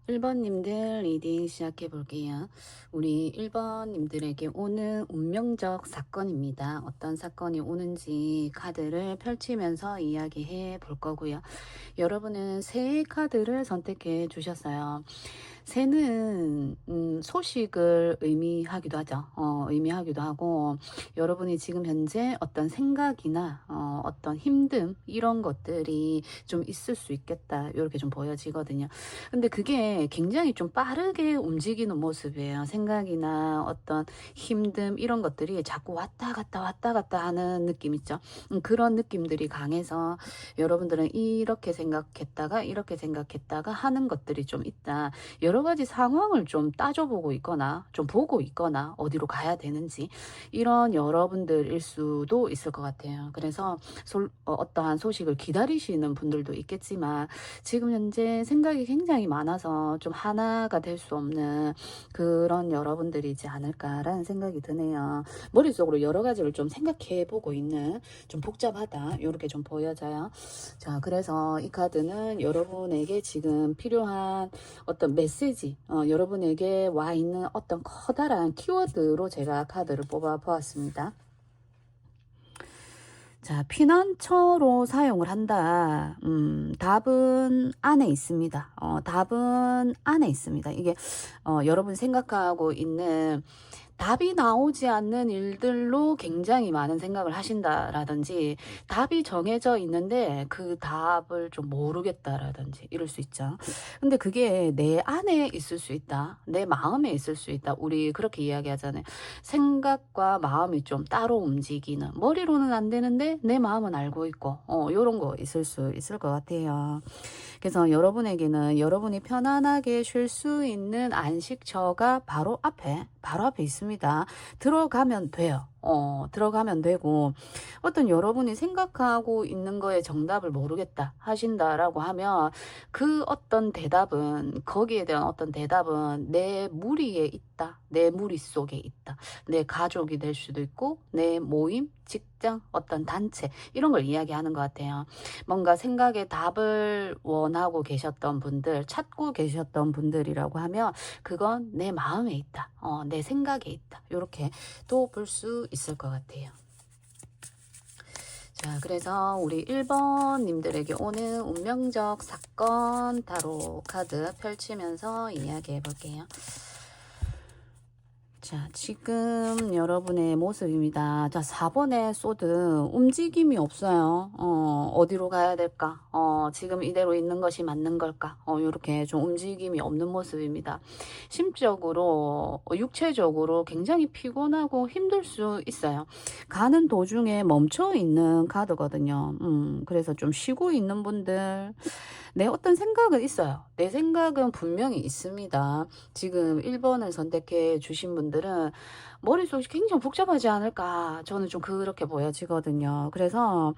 1번님들 리딩 시작해 볼게요. 우리 1번님들에게 오는 운명적 사건입니다. 어떤 사건이 오는지 카드를 펼치면서 이야기해 볼 거고요. 여러분은 새 카드를 선택해 주셨어요. 새는 소식을 의미하기도 하죠. 의미하기도 하고 여러분이 지금 현재 어떤 생각이나 어떤 힘듦 이런 것들이 좀 있을 수 있겠다. 이렇게 좀 보여지거든요. 근데 그게 굉장히 좀 빠르게 움직이는 모습이에요. 생각이나 어떤 힘듦 이런 것들이 자꾸 왔다 갔다 하는 느낌 있죠. 그런 느낌들이 강해서 여러분들은 이렇게 생각했다가 이렇게 생각했다가 하는 것들이 좀 있다. 여러 가지 상황을 좀 따져보고 있거나 좀 보고 있거나 어디로 가야 되는지 이런 여러분들일 수도 있을 것 같아요. 그래서 어떠한 소식을 기다리시는 분들도 있겠지만 지금 현재 생각이 굉장히 많아서 좀 하나가 될 수 없는 그런 여러분들이지 않을까라는 생각이 드네요. 머릿속으로 여러 가지를 좀 생각해 보고 있는 좀 복잡하다 이렇게 좀 보여져요. 자, 그래서 이 카드는 여러분에게 지금 필요한 어떤 메시지, 여러분에게 와 있는 어떤 커다란 키워드로 제가 카드를 뽑아 보았습니다. 자, 피난처로 사용을 한다. 답은 안에 있습니다. 답은 안에 있습니다. 이게 여러분 생각하고 있는 답이 나오지 않는 일들로 굉장히 많은 생각을 하신다라든지 답이 정해져 있는데 그 답을 좀 모르겠다라든지 이럴 수 있죠. 근데 그게 내 안에 있을 수 있다. 내 마음에 있을 수 있다. 우리 그렇게 이야기하잖아요. 생각과 마음이 좀 따로 움직이는 머리로는 안 되는데 내 마음은 알고 있고 요런 거 있을 수 있을 것 같아요. 그래서 여러분에게는 여러분이 편안하게 쉴 수 있는 안식처가 바로 앞에 있습니다. 들어가면 돼요. 들어가면 되고 어떤 여러분이 생각하고 있는 거에 정답을 모르겠다 하신다라고 하면 그 어떤 대답은 거기에 대한 어떤 대답은 내 무리에 있다. 내 무리 속에 있다. 내 가족이 될 수도 있고 내 모임, 직장, 어떤 단체 이런 걸 이야기하는 것 같아요. 뭔가 생각의 답을 원하고 계셨던 분들, 찾고 계셨던 분들이라고 하면 그건 내 마음에 있다. 내 생각에 있다. 이렇게 또 볼 수 있을 것 같아요. 자, 그래서 우리 1번님들에게 오는 운명적 사건 타로 카드 펼치면서 이야기해 볼게요. 자, 지금 여러분의 모습입니다. 자, 4번의 소드 움직임이 없어요. 어디로 가야 될까? 지금 이대로 있는 것이 맞는 걸까? 이렇게 좀 움직임이 없는 모습입니다. 심적으로, 육체적으로 굉장히 피곤하고 힘들 수 있어요. 가는 도중에 멈춰 있는 카드거든요. 그래서 좀 쉬고 있는 분들, 내 어떤 생각은 있어요. 내 생각은 분명히 있습니다. 지금 1번을 선택해 주신 분들은 머릿속이 굉장히 복잡하지 않을까 저는 좀 그렇게 보여지거든요. 그래서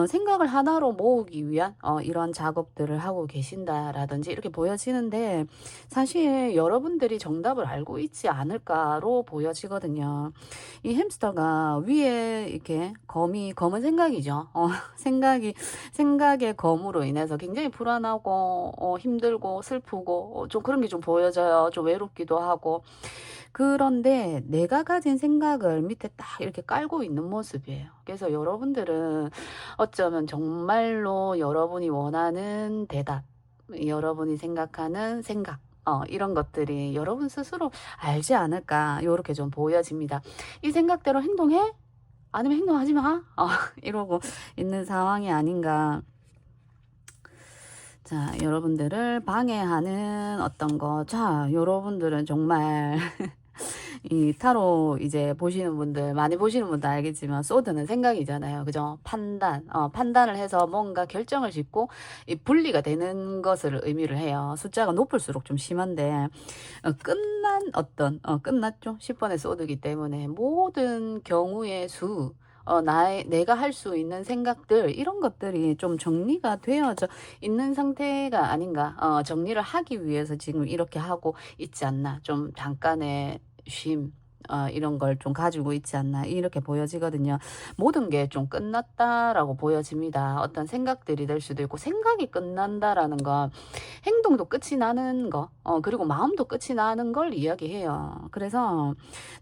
생각을 하나로 모으기 위한 이런 작업들을 하고 계신다라든지 이렇게 보여지는데 사실 여러분들이 정답을 알고 있지 않을까로 보여지거든요. 이 햄스터가 위에 이렇게 검은 생각이죠. 생각의 검으로 인해서 굉장히 불안하고 힘들고 슬프고 좀 그런 게 좀 보여져요. 좀 외롭기도 하고. 그런데 내가 가진 생각을 밑에 딱 이렇게 깔고 있는 모습이에요. 그래서 여러분들은 어쩌면 정말로 여러분이 원하는 대답, 여러분이 생각하는 생각, 이런 것들이 여러분 스스로 알지 않을까, 요렇게 좀 보여집니다. 이 생각대로 행동해? 아니면 행동하지 마? 이러고 있는 상황이 아닌가. 자, 여러분들을 방해하는 어떤 거. 자, 여러분들은 정말 이 타로 이제 보시는 분들, 많이 보시는 분들 알겠지만 소드는 생각이잖아요. 그죠? 판단을 해서 뭔가 결정을 짓고 이 분리가 되는 것을 의미를 해요. 숫자가 높을수록 좀 심한데 끝났죠? 10번의 소드기 때문에 모든 경우의 수 내가 할 수 있는 생각들, 이런 것들이 좀 정리가 되어져 있는 상태가 아닌가. 정리를 하기 위해서 지금 이렇게 하고 있지 않나. 좀 잠깐의 쉼, 이런 걸 좀 가지고 있지 않나 이렇게 보여지거든요. 모든 게 좀 끝났다라고 보여집니다. 어떤 생각들이 될 수도 있고 생각이 끝난다라는 건 행동도 끝이 나는 거 그리고 마음도 끝이 나는 걸 이야기해요. 그래서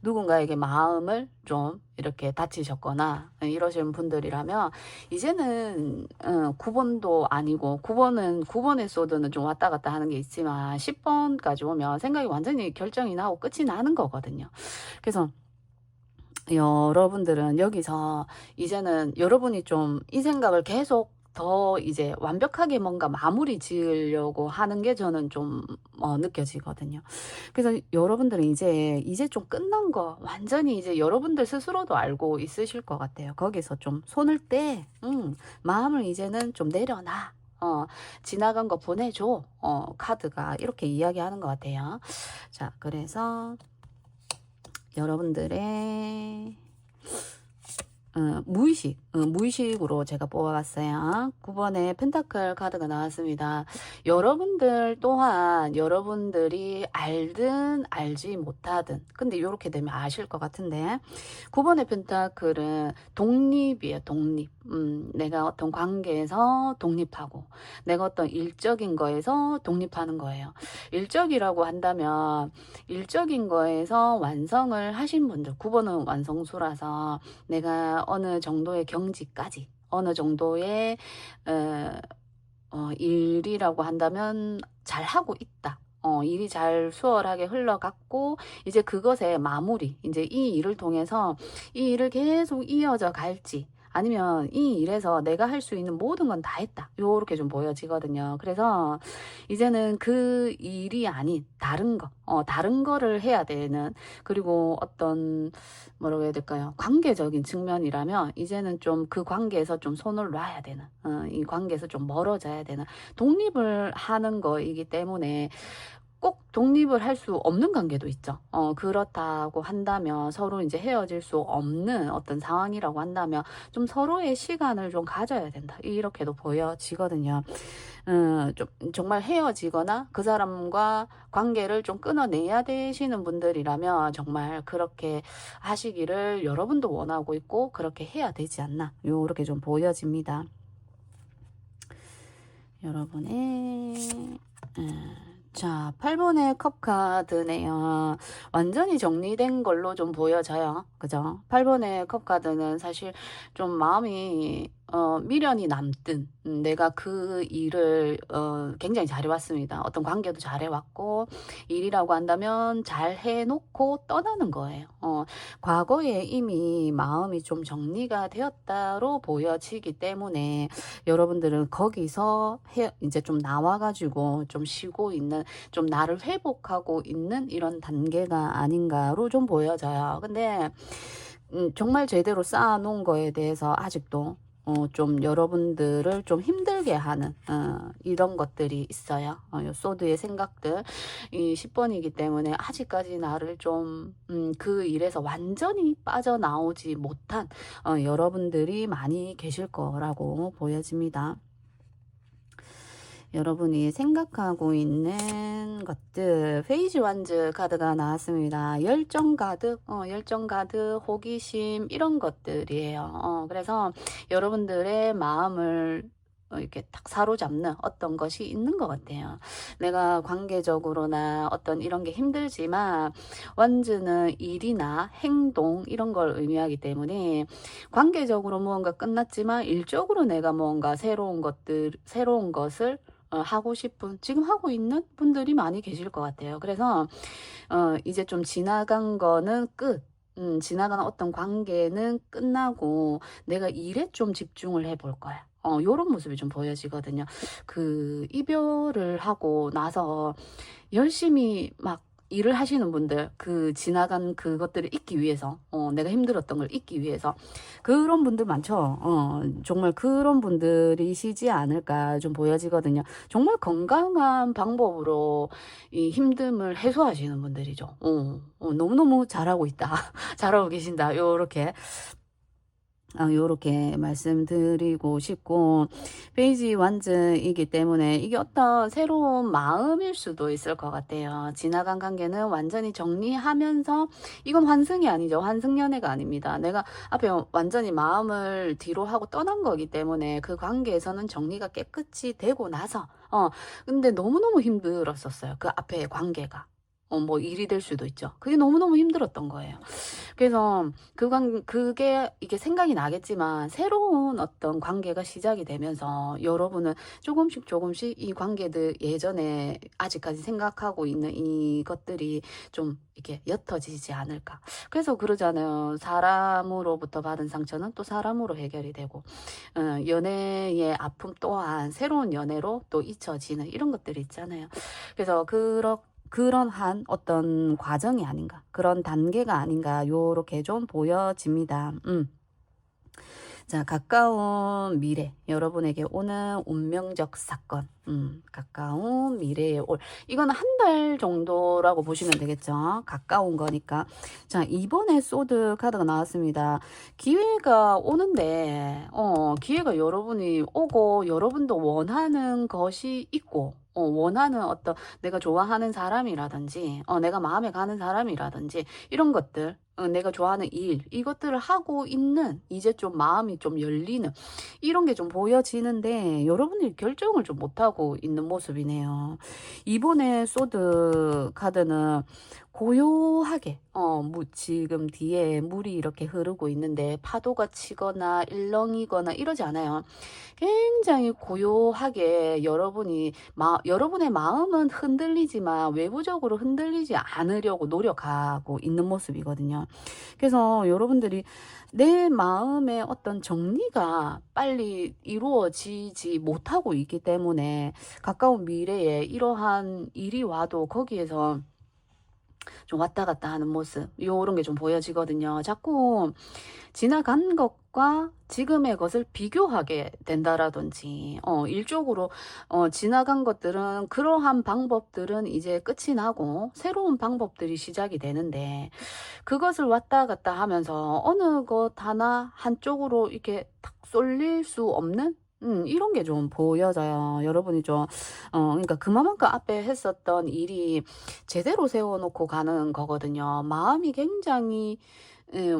누군가에게 마음을 좀 이렇게 다치셨거나 이러신 분들이라면 이제는 9번도 아니고 9번의 소드는 좀 왔다 갔다 하는 게 있지만 10번까지 오면 생각이 완전히 결정이 나고 끝이 나는 거거든요. 그래서 여러분들은 여기서 이제는 여러분이 좀 이 생각을 계속 더 이제 완벽하게 뭔가 마무리 지으려고 하는 게 저는 좀 느껴지거든요. 그래서 여러분들은 이제 좀 끝난 거 완전히 이제 여러분들 스스로도 알고 있으실 것 같아요. 거기서 좀 손을 떼, 마음을 이제는 좀 내려놔. 지나간 거 보내줘. 카드가 이렇게 이야기하는 것 같아요. 자, 그래서 여러분들의 무의식으로 제가 뽑아봤어요. 9번의 펜타클 카드가 나왔습니다. 여러분들 또한 여러분들이 알든 알지 못하든 근데 이렇게 되면 아실 것 같은데 9번의 펜타클은 독립이에요. 독립. 내가 어떤 관계에서 독립하고 내가 어떤 일적인 거에서 독립하는 거예요. 일적이라고 한다면 일적인 거에서 완성을 하신 분들 9번은 완성수라서 내가 어느 정도의 경지까지 어느 정도의 일이라고 한다면 잘하고 있다. 일이 잘 수월하게 흘러갔고 이제 그것의 마무리 이제 이 일을 통해서 이 일을 계속 이어져 갈지 아니면 이 일에서 내가 할 수 있는 모든 건 다 했다. 요렇게 좀 보여지거든요. 그래서 이제는 그 일이 아닌 다른 거, 다른 거를 해야 되는 그리고 어떤 뭐라고 해야 될까요? 관계적인 측면이라면 이제는 좀 그 관계에서 좀 손을 놔야 되는, 이 관계에서 좀 멀어져야 되는 독립을 하는 거이기 때문에 꼭 독립을 할 수 없는 관계도 있죠. 그렇다고 한다면 서로 이제 헤어질 수 없는 어떤 상황이라고 한다면 좀 서로의 시간을 좀 가져야 된다. 이렇게도 보여지거든요. 좀 정말 헤어지거나 그 사람과 관계를 좀 끊어내야 되시는 분들이라면 정말 그렇게 하시기를 여러분도 원하고 있고 그렇게 해야 되지 않나. 요렇게 좀 보여집니다. 여러분의 자, 8번의 컵 카드네요. 완전히 정리된 걸로 좀 보여져요. 그죠? 8번의 컵 카드는 사실 좀 마음이 미련이 남든 내가 그 일을 굉장히 잘해왔습니다. 어떤 관계도 잘해왔고 일이라고 한다면 잘 해놓고 떠나는 거예요. 과거에 이미 마음이 좀 정리가 되었다로 보여지기 때문에 여러분들은 거기서 이제 좀 나와가지고 좀 쉬고 있는 좀 나를 회복하고 있는 이런 단계가 아닌가로 좀 보여져요. 근데 정말 제대로 쌓아놓은 거에 대해서 아직도 좀 여러분들을 좀 힘들게 하는 이런 것들이 있어요. 요 소드의 생각들 이 10번이기 때문에 아직까지 나를 좀 그 일에서 완전히 빠져나오지 못한 여러분들이 많이 계실 거라고 보여집니다. 여러분이 생각하고 있는 것들 페이지 완즈 카드가 나왔습니다. 열정 가득 열정 가득 호기심 이런 것들이에요. 그래서 여러분들의 마음을 이렇게 딱 사로잡는 어떤 것이 있는 것 같아요. 내가 관계적으로나 어떤 이런 게 힘들지만 완즈는 일이나 행동 이런 걸 의미하기 때문에 관계적으로 무언가 끝났지만 일적으로 내가 뭔가 새로운 것을 하고 싶은 지금 하고 있는 분들이 많이 계실 것 같아요. 그래서 이제 좀 지나간 거는 끝. 지나간 어떤 관계는 끝나고 내가 일에 좀 집중을 해볼 거야. 요런 모습이 좀 보여지거든요. 그 이별을 하고 나서 열심히 막 일을 하시는 분들 그 지나간 그것들을 잊기 위해서 내가 힘들었던 걸 잊기 위해서 그런 분들 많죠. 정말 그런 분들이시지 않을까 좀 보여지거든요. 정말 건강한 방법으로 이 힘듦을 해소하시는 분들이죠. 너무너무 잘하고 있다. 잘하고 계신다. 요렇게 요렇게 말씀드리고 싶고, 페이지 완즈이기 때문에 이게 어떤 새로운 마음일 수도 있을 것 같아요. 지나간 관계는 완전히 정리하면서, 이건 환승이 아니죠. 환승연애가 아닙니다. 내가 앞에 완전히 마음을 뒤로 하고 떠난 거기 때문에 그 관계에서는 정리가 깨끗이 되고 나서, 근데 너무너무 힘들었었어요. 그 앞에 관계가. 뭐 일이 될 수도 있죠. 그게 너무너무 힘들었던 거예요. 그래서 그게 이게 생각이 나겠지만, 새로운 어떤 관계가 시작이 되면서 여러분은 조금씩 조금씩 이 관계들, 예전에 아직까지 생각하고 있는 이것들이 좀 이렇게 옅어지지 않을까. 그래서 그러잖아요. 사람으로부터 받은 상처는 또 사람으로 해결이 되고, 연애의 아픔 또한 새로운 연애로 또 잊혀지는 이런 것들이 있잖아요. 그래서 그런 어떤 과정이 아닌가, 그런 단계가 아닌가, 요렇게 좀 보여집니다. 자, 가까운 미래, 여러분에게 오는 운명적 사건, 가까운 미래에 이거는 한 달 정도라고 보시면 되겠죠. 가까운 거니까. 자, 이번에 소드 카드가 나왔습니다. 기회가 오는데, 기회가 여러분이 오고, 여러분도 원하는 것이 있고, 원하는 어떤 내가 좋아하는 사람이라든지, 내가 마음에 가는 사람이라든지, 이런 것들, 내가 좋아하는 일, 이것들을 하고 있는, 이제 좀 마음이 좀 열리는 이런 게 좀 보여지는데, 여러분이 결정을 좀 못하고 있는 모습이네요. 이번에 소드 카드는 고요하게, 지금 뒤에 물이 이렇게 흐르고 있는데 파도가 치거나 일렁이거나 이러지 않아요. 굉장히 고요하게 여러분의 마음은 흔들리지만 외부적으로 흔들리지 않으려고 노력하고 있는 모습이거든요. 그래서 여러분들이 내 마음의 어떤 정리가 빨리 이루어지지 못하고 있기 때문에, 가까운 미래에 이러한 일이 와도 거기에서 좀 왔다 갔다 하는 모습, 요런 게 좀 보여지거든요. 자꾸 지나간 것과 지금의 것을 비교하게 된다라든지, 일적으로 지나간 것들은, 그러한 방법들은 이제 끝이 나고 새로운 방법들이 시작이 되는데, 그것을 왔다 갔다 하면서 어느 것 하나 한쪽으로 이렇게 탁 쏠릴 수 없는, 이런 게 좀 보여져요. 여러분이 좀, 그러니까 그만큼 앞에 했었던 일이 제대로 세워놓고 가는 거거든요. 마음이 굉장히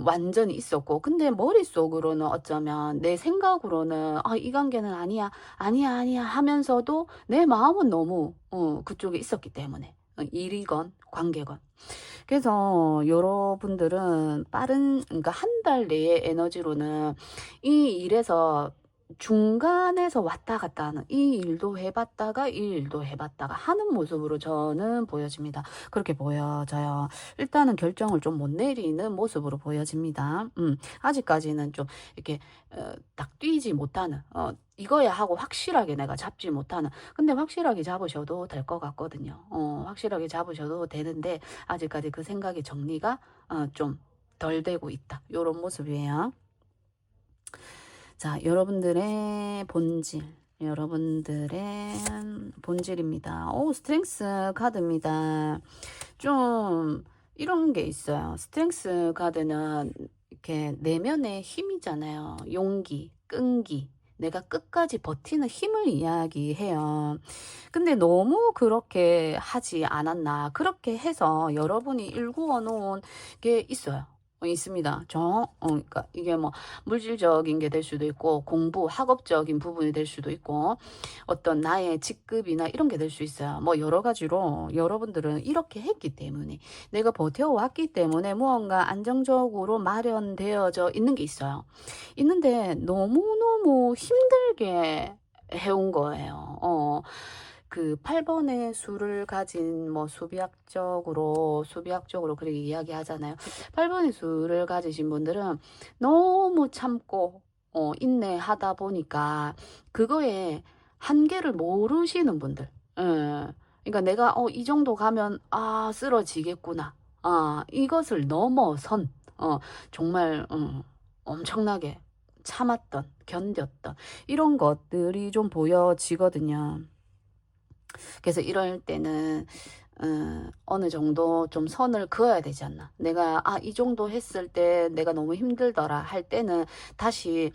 완전히 있었고, 근데 머릿속으로는 어쩌면, 내 생각으로는 이 관계는 아니야, 아니야, 아니야 하면서도 내 마음은 너무 그쪽에 있었기 때문에, 일이건 관계건. 그래서 여러분들은 그러니까 한 달 내의 에너지로는 이 일에서 중간에서 왔다 갔다 하는, 이 일도 해봤다가 이 일도 해봤다가 하는 모습으로 저는 보여집니다. 그렇게 보여져요. 일단은 결정을 좀 못 내리는 모습으로 보여집니다. 아직까지는 좀 이렇게 딱 뛰지 못하는, 이거야 하고 확실하게 내가 잡지 못하는. 근데 확실하게 잡으셔도 될 것 같거든요. 확실하게 잡으셔도 되는데, 아직까지 그 생각이 정리가 좀 덜 되고 있다, 요런 모습이에요. 자, 여러분들의 본질입니다. 스트렝스 카드입니다. 좀 이런 게 있어요. 스트렝스 카드는 이렇게 내면의 힘이잖아요. 용기, 끈기, 내가 끝까지 버티는 힘을 이야기해요. 근데 너무 그렇게 하지 않았나. 그렇게 해서 여러분이 일구어 놓은 게 있어요. 있습니다. 그러니까 이게 뭐 물질적인 게 될 수도 있고, 공부, 학업적인 부분이 될 수도 있고, 어떤 나의 직급이나 이런 게 될 수 있어요. 뭐 여러 가지로 여러분들은 이렇게 했기 때문에, 내가 버텨왔기 때문에 무언가 안정적으로 마련되어져 있는 게 있어요. 있는데 너무너무 힘들게 해온 거예요. 그 8번의 수를 가진, 뭐 수비학적으로 그렇게 이야기하잖아요. 8번의 수를 가지신 분들은 너무 참고 인내하다 보니까 그거에 한계를 모르시는 분들. 예. 그러니까 내가 이 정도 가면 쓰러지겠구나. 이것을 넘어선, 정말 엄청나게 참았던, 견뎠던 이런 것들이 좀 보여지거든요. 그래서 이럴 때는 어느 정도 좀 선을 그어야 되지 않나. 내가 이 정도 했을 때 내가 너무 힘들더라 할 때는 다시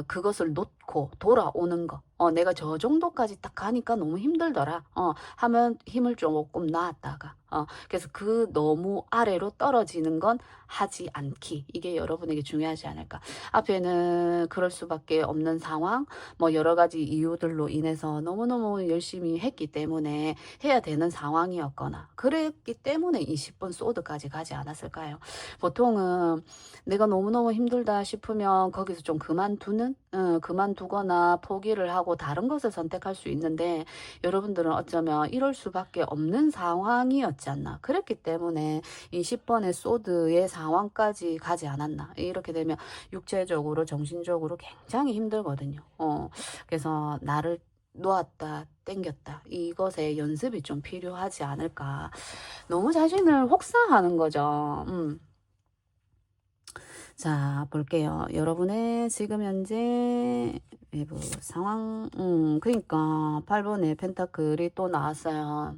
그것을 놓고 돌아오는 거. 내가 저 정도까지 딱 가니까 너무 힘들더라. 하면 힘을 조금 놨다가. 그래서 그 너무 아래로 떨어지는 건 하지 않기. 이게 여러분에게 중요하지 않을까. 앞에는 그럴 수밖에 없는 상황, 뭐 여러 가지 이유들로 인해서 너무너무 열심히 했기 때문에 해야 되는 상황이었거나 그랬기 때문에 20번 소드까지 가지 않았을까요? 보통은 내가 너무너무 힘들다 싶으면 거기서 좀 그만두거나 포기를 하고 다른 것을 선택할 수 있는데 여러분들은 어쩌면 이럴 수밖에 없는 상황이었지 않나. 그랬기 때문에 20번의 소드의 상황까지 가지 않았나. 이렇게 되면 육체적으로 정신적으로 굉장히 힘들거든요. 그래서 나를 놓았다 땡겼다 이것에 연습이 좀 필요하지 않을까. 너무 자신을 혹사하는 거죠. 자, 볼게요. 여러분의 지금 현재 외부 상황, 그러니까 8번의 펜타클이 또 나왔어요.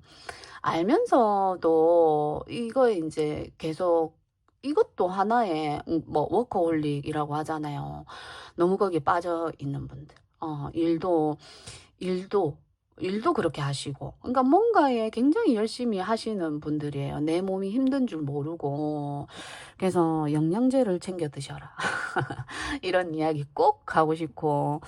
알면서도 이거에 이제 계속 이것도 하나의 뭐 워커홀릭이라고 하잖아요. 너무 거기에 빠져 있는 분들. 일도 일도 그렇게 하시고 그러니까 뭔가에 굉장히 열심히 하시는 분들이에요. 내 몸이 힘든 줄 모르고. 그래서 "영양제를 챙겨 드셔라." 이런 이야기 꼭 하고 싶고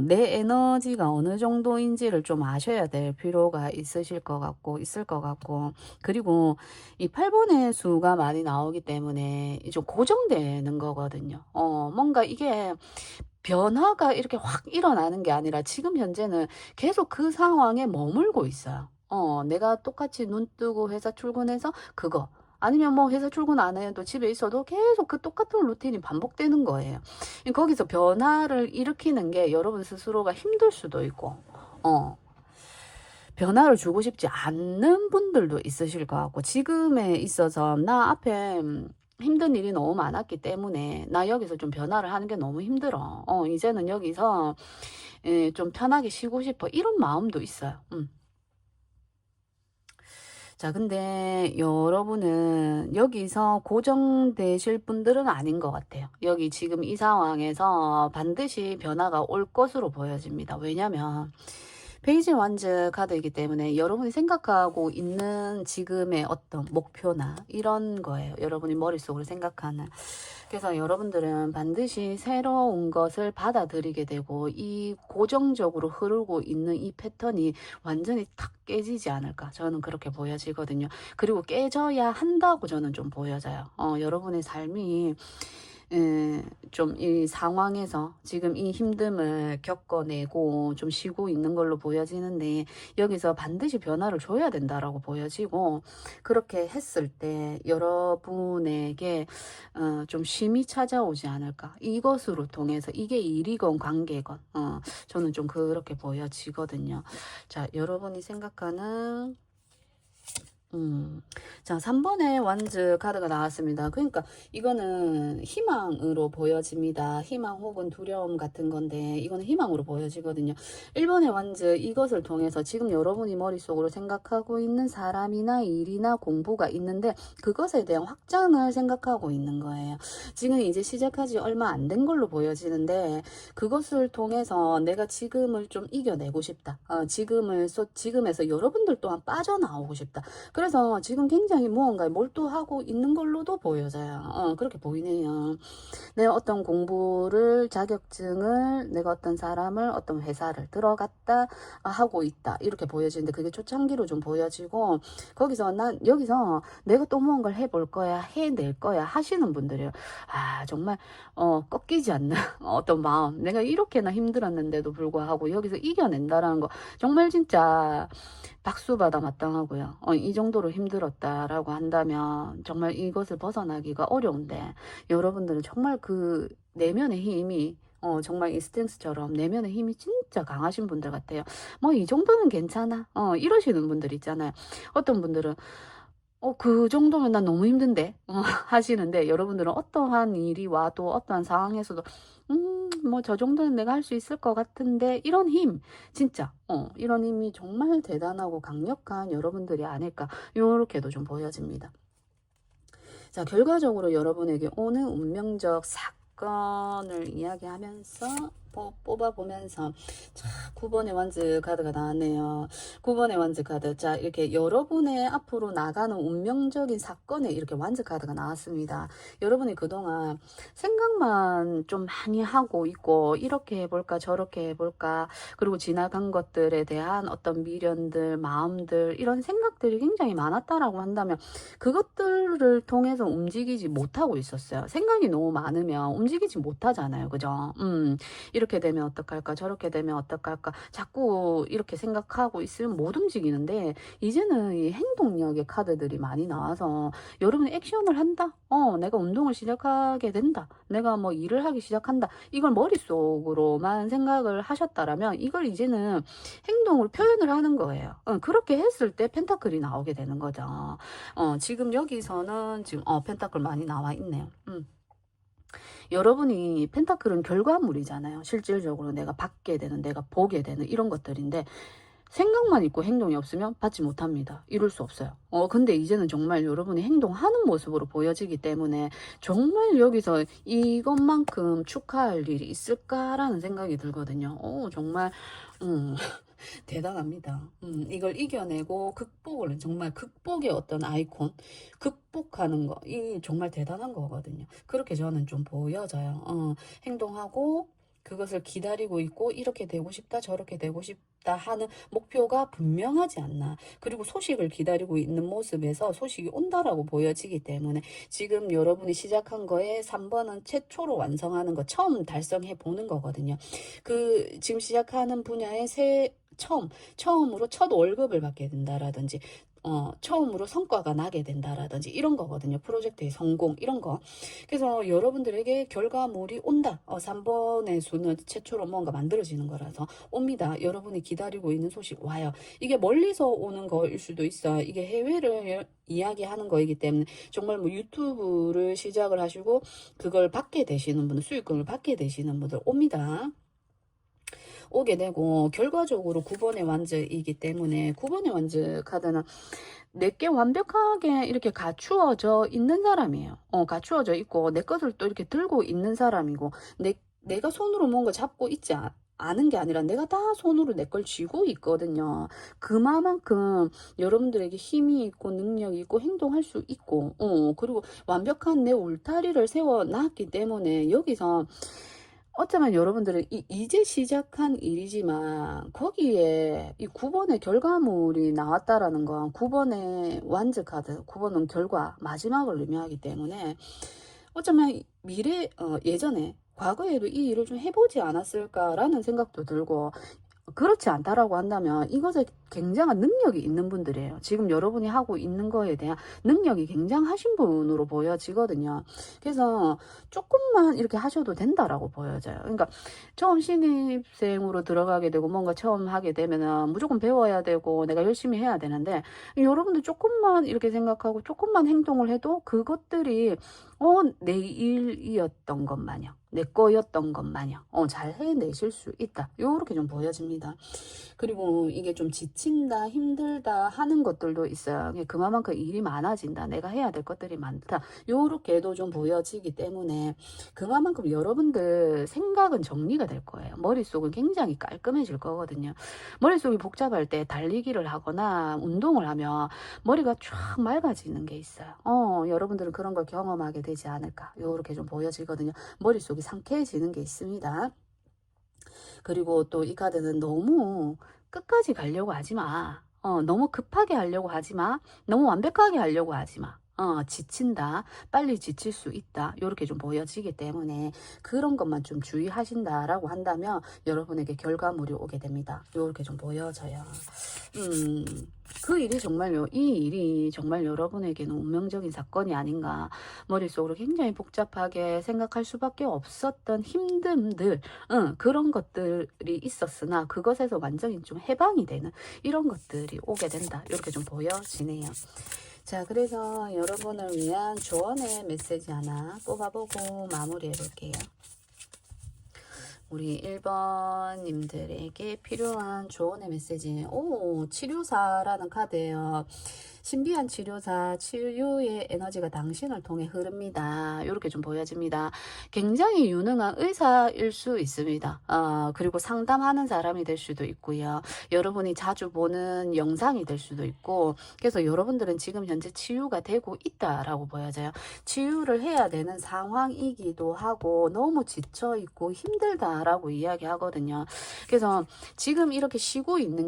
내 에너지가 어느 정도인지를 좀 아셔야 될 필요가 있으실 것 같고 있을 것 같고 그리고 이 8 번의 수가 많이 나오기 때문에 좀 고정되는 거거든요. 뭔가 이게 변화가 이렇게 확 일어나는 게 아니라 지금 현재는 계속 그 상황에 머물고 있어요. 내가 똑같이 눈 뜨고 회사 출근해서 그거 아니면 뭐 회사 출근 안 해도 집에 있어도 계속 그 똑같은 루틴이 반복되는 거예요. 거기서 변화를 일으키는 게 여러분 스스로가 힘들 수도 있고 어 변화를 주고 싶지 않는 분들도 있으실 것 같고 지금에 있어서 나 앞에 힘든 일이 너무 많았기 때문에 나 여기서 좀 변화를 하는 게 너무 힘들어. 이제는 여기서 좀 편하게 쉬고 싶어. 이런 마음도 있어요. 자, 근데 여러분은 여기서 고정되실 분들은 아닌 것 같아요. 여기 지금 이 상황에서 반드시 변화가 올 것으로 보여집니다. 왜냐면 페이지 완즈 카드이기 때문에 여러분이 생각하고 있는 지금의 어떤 목표나 이런 거예요. 여러분이 머릿속으로 생각하는. 그래서 여러분들은 반드시 새로운 것을 받아들이게 되고 이 고정적으로 흐르고 있는 이 패턴이 완전히 탁 깨지지 않을까. 저는 그렇게 보여지거든요. 그리고 깨져야 한다고 저는 좀 보여져요. 여러분의 삶이 좀 이 상황에서 지금 이 힘듦을 겪어내고 좀 쉬고 있는 걸로 보여지는데 여기서 반드시 변화를 줘야 된다라고 보여지고 그렇게 했을 때 여러분에게 좀 쉼이 찾아오지 않을까. 이것으로 통해서 이게 일이건 관계건 저는 좀 그렇게 보여지거든요. 자, 여러분이 생각하는 자, 3번의 완즈 카드가 나왔습니다. 그러니까 이거는 희망으로 보여집니다. 희망 혹은 두려움 같은 건데 이거는 희망으로 보여지거든요. 1번의 완즈 이것을 통해서 지금 여러분이 머릿속으로 생각하고 있는 사람이나 일이나 공부가 있는데 그것에 대한 확장을 생각하고 있는 거예요. 지금 이제 시작하지 얼마 안 된 걸로 보여지는데 그것을 통해서 내가 지금을 좀 이겨내고 싶다. 지금에서 여러분들 또한 빠져나오고 싶다. 그래서 지금 굉장히 무언가에 몰두하고 있는 걸로도 보여져요. 그렇게 보이네요. 내가 어떤 공부를, 자격증을, 내가 어떤 사람을, 어떤 회사를 들어갔다 하고 있다. 이렇게 보여지는데 그게 초창기로 좀 보여지고 거기서 여기서 내가 또 무언가를 해볼 거야, 해낼 거야 하시는 분들이에요. 정말 꺾이지 않는 어떤 마음. 내가 이렇게나 힘들었는데도 불구하고 여기서 이겨낸다라는 거 정말 진짜 박수 받아 마땅하고요. 이 정도로 힘들었다라고 한다면 정말 이것을 벗어나기가 어려운데 여러분들은 정말 그 내면의 힘이 정말 이 스탠스처럼 내면의 힘이 진짜 강하신 분들 같아요. 뭐 이 정도는 괜찮아. 이러시는 분들 있잖아요. 어떤 분들은 그 정도면 난 너무 힘든데 하시는데 여러분들은 어떠한 일이 와도 어떠한 상황에서도 뭐 저 정도는 내가 할 수 있을 것 같은데 이런 힘 진짜 이런 힘이 정말 대단하고 강력한 여러분들이 아닐까 요렇게도 좀 보여집니다. 자, 결과적으로 여러분에게 오는 운명적 사건을 이야기하면서 뽑아보면서 자, 9번의 완즈 카드가 나왔네요. 9번의 완즈 카드. 자, 이렇게 여러분의 앞으로 나가는 운명적인 사건에 이렇게 완즈 카드가 나왔습니다. 여러분이 그동안 생각만 좀 많이 하고 있고 이렇게 해볼까 저렇게 해볼까 그리고 지나간 것들에 대한 어떤 미련들 마음들 이런 생각들이 굉장히 많았다라고 한다면 그것들을 통해서 움직이지 못하고 있었어요. 생각이 너무 많으면 움직이지 못하잖아요. 그죠? 이렇게 되면 어떡할까 저렇게 되면 어떡할까 자꾸 이렇게 생각하고 있으면 못 움직이는데 이제는 이 행동력의 카드들이 많이 나와서 여러분이 액션을 한다 내가 운동을 시작하게 된다 내가 뭐 일을 하기 시작한다 이걸 머릿속으로만 생각을 하셨다라면 이걸 이제는 행동으로 표현을 하는 거예요. 그렇게 했을 때 펜타클이 나오게 되는 거죠. 지금 여기서는 지금 펜타클 많이 나와 있네요. 여러분이 펜타클은 결과물이잖아요. 실질적으로 내가 받게 되는, 내가 보게 되는 이런 것들인데 생각만 있고 행동이 없으면 받지 못합니다. 이룰 수 없어요. 근데 이제는 정말 여러분이 행동하는 모습으로 보여지기 때문에 정말 여기서 이것만큼 축하할 일이 있을까라는 생각이 들거든요. 정말 대단합니다. 이걸 이겨내고 극복을 정말 극복의 어떤 아이콘 극복하는 거 이 정말 대단한 거거든요. 그렇게 저는 좀 보여져요. 행동하고 그것을 기다리고 있고 이렇게 되고 싶다 저렇게 되고 싶다 하는 목표가 분명하지 않나 그리고 소식을 기다리고 있는 모습에서 소식이 온다라고 보여지기 때문에 지금 여러분이 시작한 거에 3번은 최초로 완성하는 거 처음 달성해 보는 거거든요. 그 지금 시작하는 분야의 처음으로 첫 월급을 받게 된다라든지 처음으로 성과가 나게 된다라든지 이런 거거든요. 프로젝트의 성공 이런 거. 그래서 여러분들에게 결과물이 온다. 3번의 수는 최초로 뭔가 만들어지는 거라서 옵니다. 여러분이 기다리고 있는 소식 와요. 이게 멀리서 오는 거일 수도 있어요. 이게 해외를 이야기하는 거이기 때문에 정말 뭐 유튜브를 시작을 하시고 그걸 받게 되시는 분들 수익금을 받게 되시는 분들 옵니다. 오게 되고 결과적으로 9번의 완즈이기 때문에 9번의 완즈 카드는 내게 완벽하게 이렇게 갖추어져 있는 사람이에요. 갖추어져 있고 내 것을 또 이렇게 들고 있는 사람이고 내가 손으로 뭔가 잡고 있지 않은 게 아니라 내가 다 손으로 내 걸 쥐고 있거든요. 그만큼 여러분들에게 힘이 있고 능력이 있고 행동할 수 있고 그리고 완벽한 내 울타리를 세워놨기 때문에 여기서 어쩌면 여러분들은 이제 시작한 일이지만 거기에 이 9번의 결과물이 나왔다라는 건 9번의 완즈 카드, 9번은 결과, 마지막을 의미하기 때문에 어쩌면 예전에 과거에도 이 일을 좀 해보지 않았을까라는 생각도 들고 그렇지 않다라고 한다면 이것에 굉장한 능력이 있는 분들이에요. 지금 여러분이 하고 있는 거에 대한 능력이 굉장하신 분으로 보여지거든요. 그래서 조금만 이렇게 하셔도 된다라고 보여져요. 그러니까 처음 신입생으로 들어가게 되고 뭔가 처음 하게 되면은 무조건 배워야 되고 내가 열심히 해야 되는데 여러분들 조금만 이렇게 생각하고 조금만 행동을 해도 그것들이 내 일이었던 것 마냥 내 거였던 것 마냥 잘 해내실 수 있다. 요렇게 좀 보여집니다. 그리고 이게 좀 지친다 힘들다 하는 것들도 있어요. 그만큼 일이 많아진다. 내가 해야 될 것들이 많다. 요렇게도 좀 보여지기 때문에 그만큼 여러분들 생각은 정리가 될 거예요. 머릿속은 굉장히 깔끔해질 거거든요. 머릿속이 복잡할 때 달리기를 하거나 운동을 하면 머리가 쫙 맑아지는 게 있어요. 여러분들은 그런 걸 경험하게 되지 않을까. 요렇게 좀 보여지거든요. 머릿속이 상쾌해지는 게 있습니다. 그리고 또 이 카드는 너무 끝까지 가려고 하지 마. 너무 급하게 하려고 하지 마. 너무 완벽하게 하려고 하지 마. 지친다. 빨리 지칠 수 있다. 이렇게 좀 보여지기 때문에 그런 것만 좀 주의하신다라고 한다면 여러분에게 결과물이 오게 됩니다. 이렇게 좀 보여져요. 그 일이 정말요. 이 일이 정말 여러분에게는 운명적인 사건이 아닌가. 머릿속으로 굉장히 복잡하게 생각할 수밖에 없었던 힘듦들, 그런 것들이 있었으나 그것에서 완전히 좀 해방이 되는 이런 것들이 오게 된다. 이렇게 좀 보여지네요. 자, 그래서 여러분을 위한 조언의 메시지 하나 뽑아보고 마무리해 볼게요. 우리 1번님들에게 필요한 조언의 메시지. 오, 치료사라는 카드예요. 신비한 치료사, 치유의 에너지가 당신을 통해 흐릅니다. 이렇게 좀 보여집니다. 굉장히 유능한 의사일 수 있습니다. 그리고 상담하는 사람이 될 수도 있고요. 여러분이 자주 보는 영상이 될 수도 있고, 그래서 여러분들은 지금 현재 치유가 되고 있다라고 보여져요. 치유를 해야 되는 상황이기도 하고, 너무 지쳐있고 힘들다라고 이야기하거든요. 그래서 지금 이렇게 쉬고 있는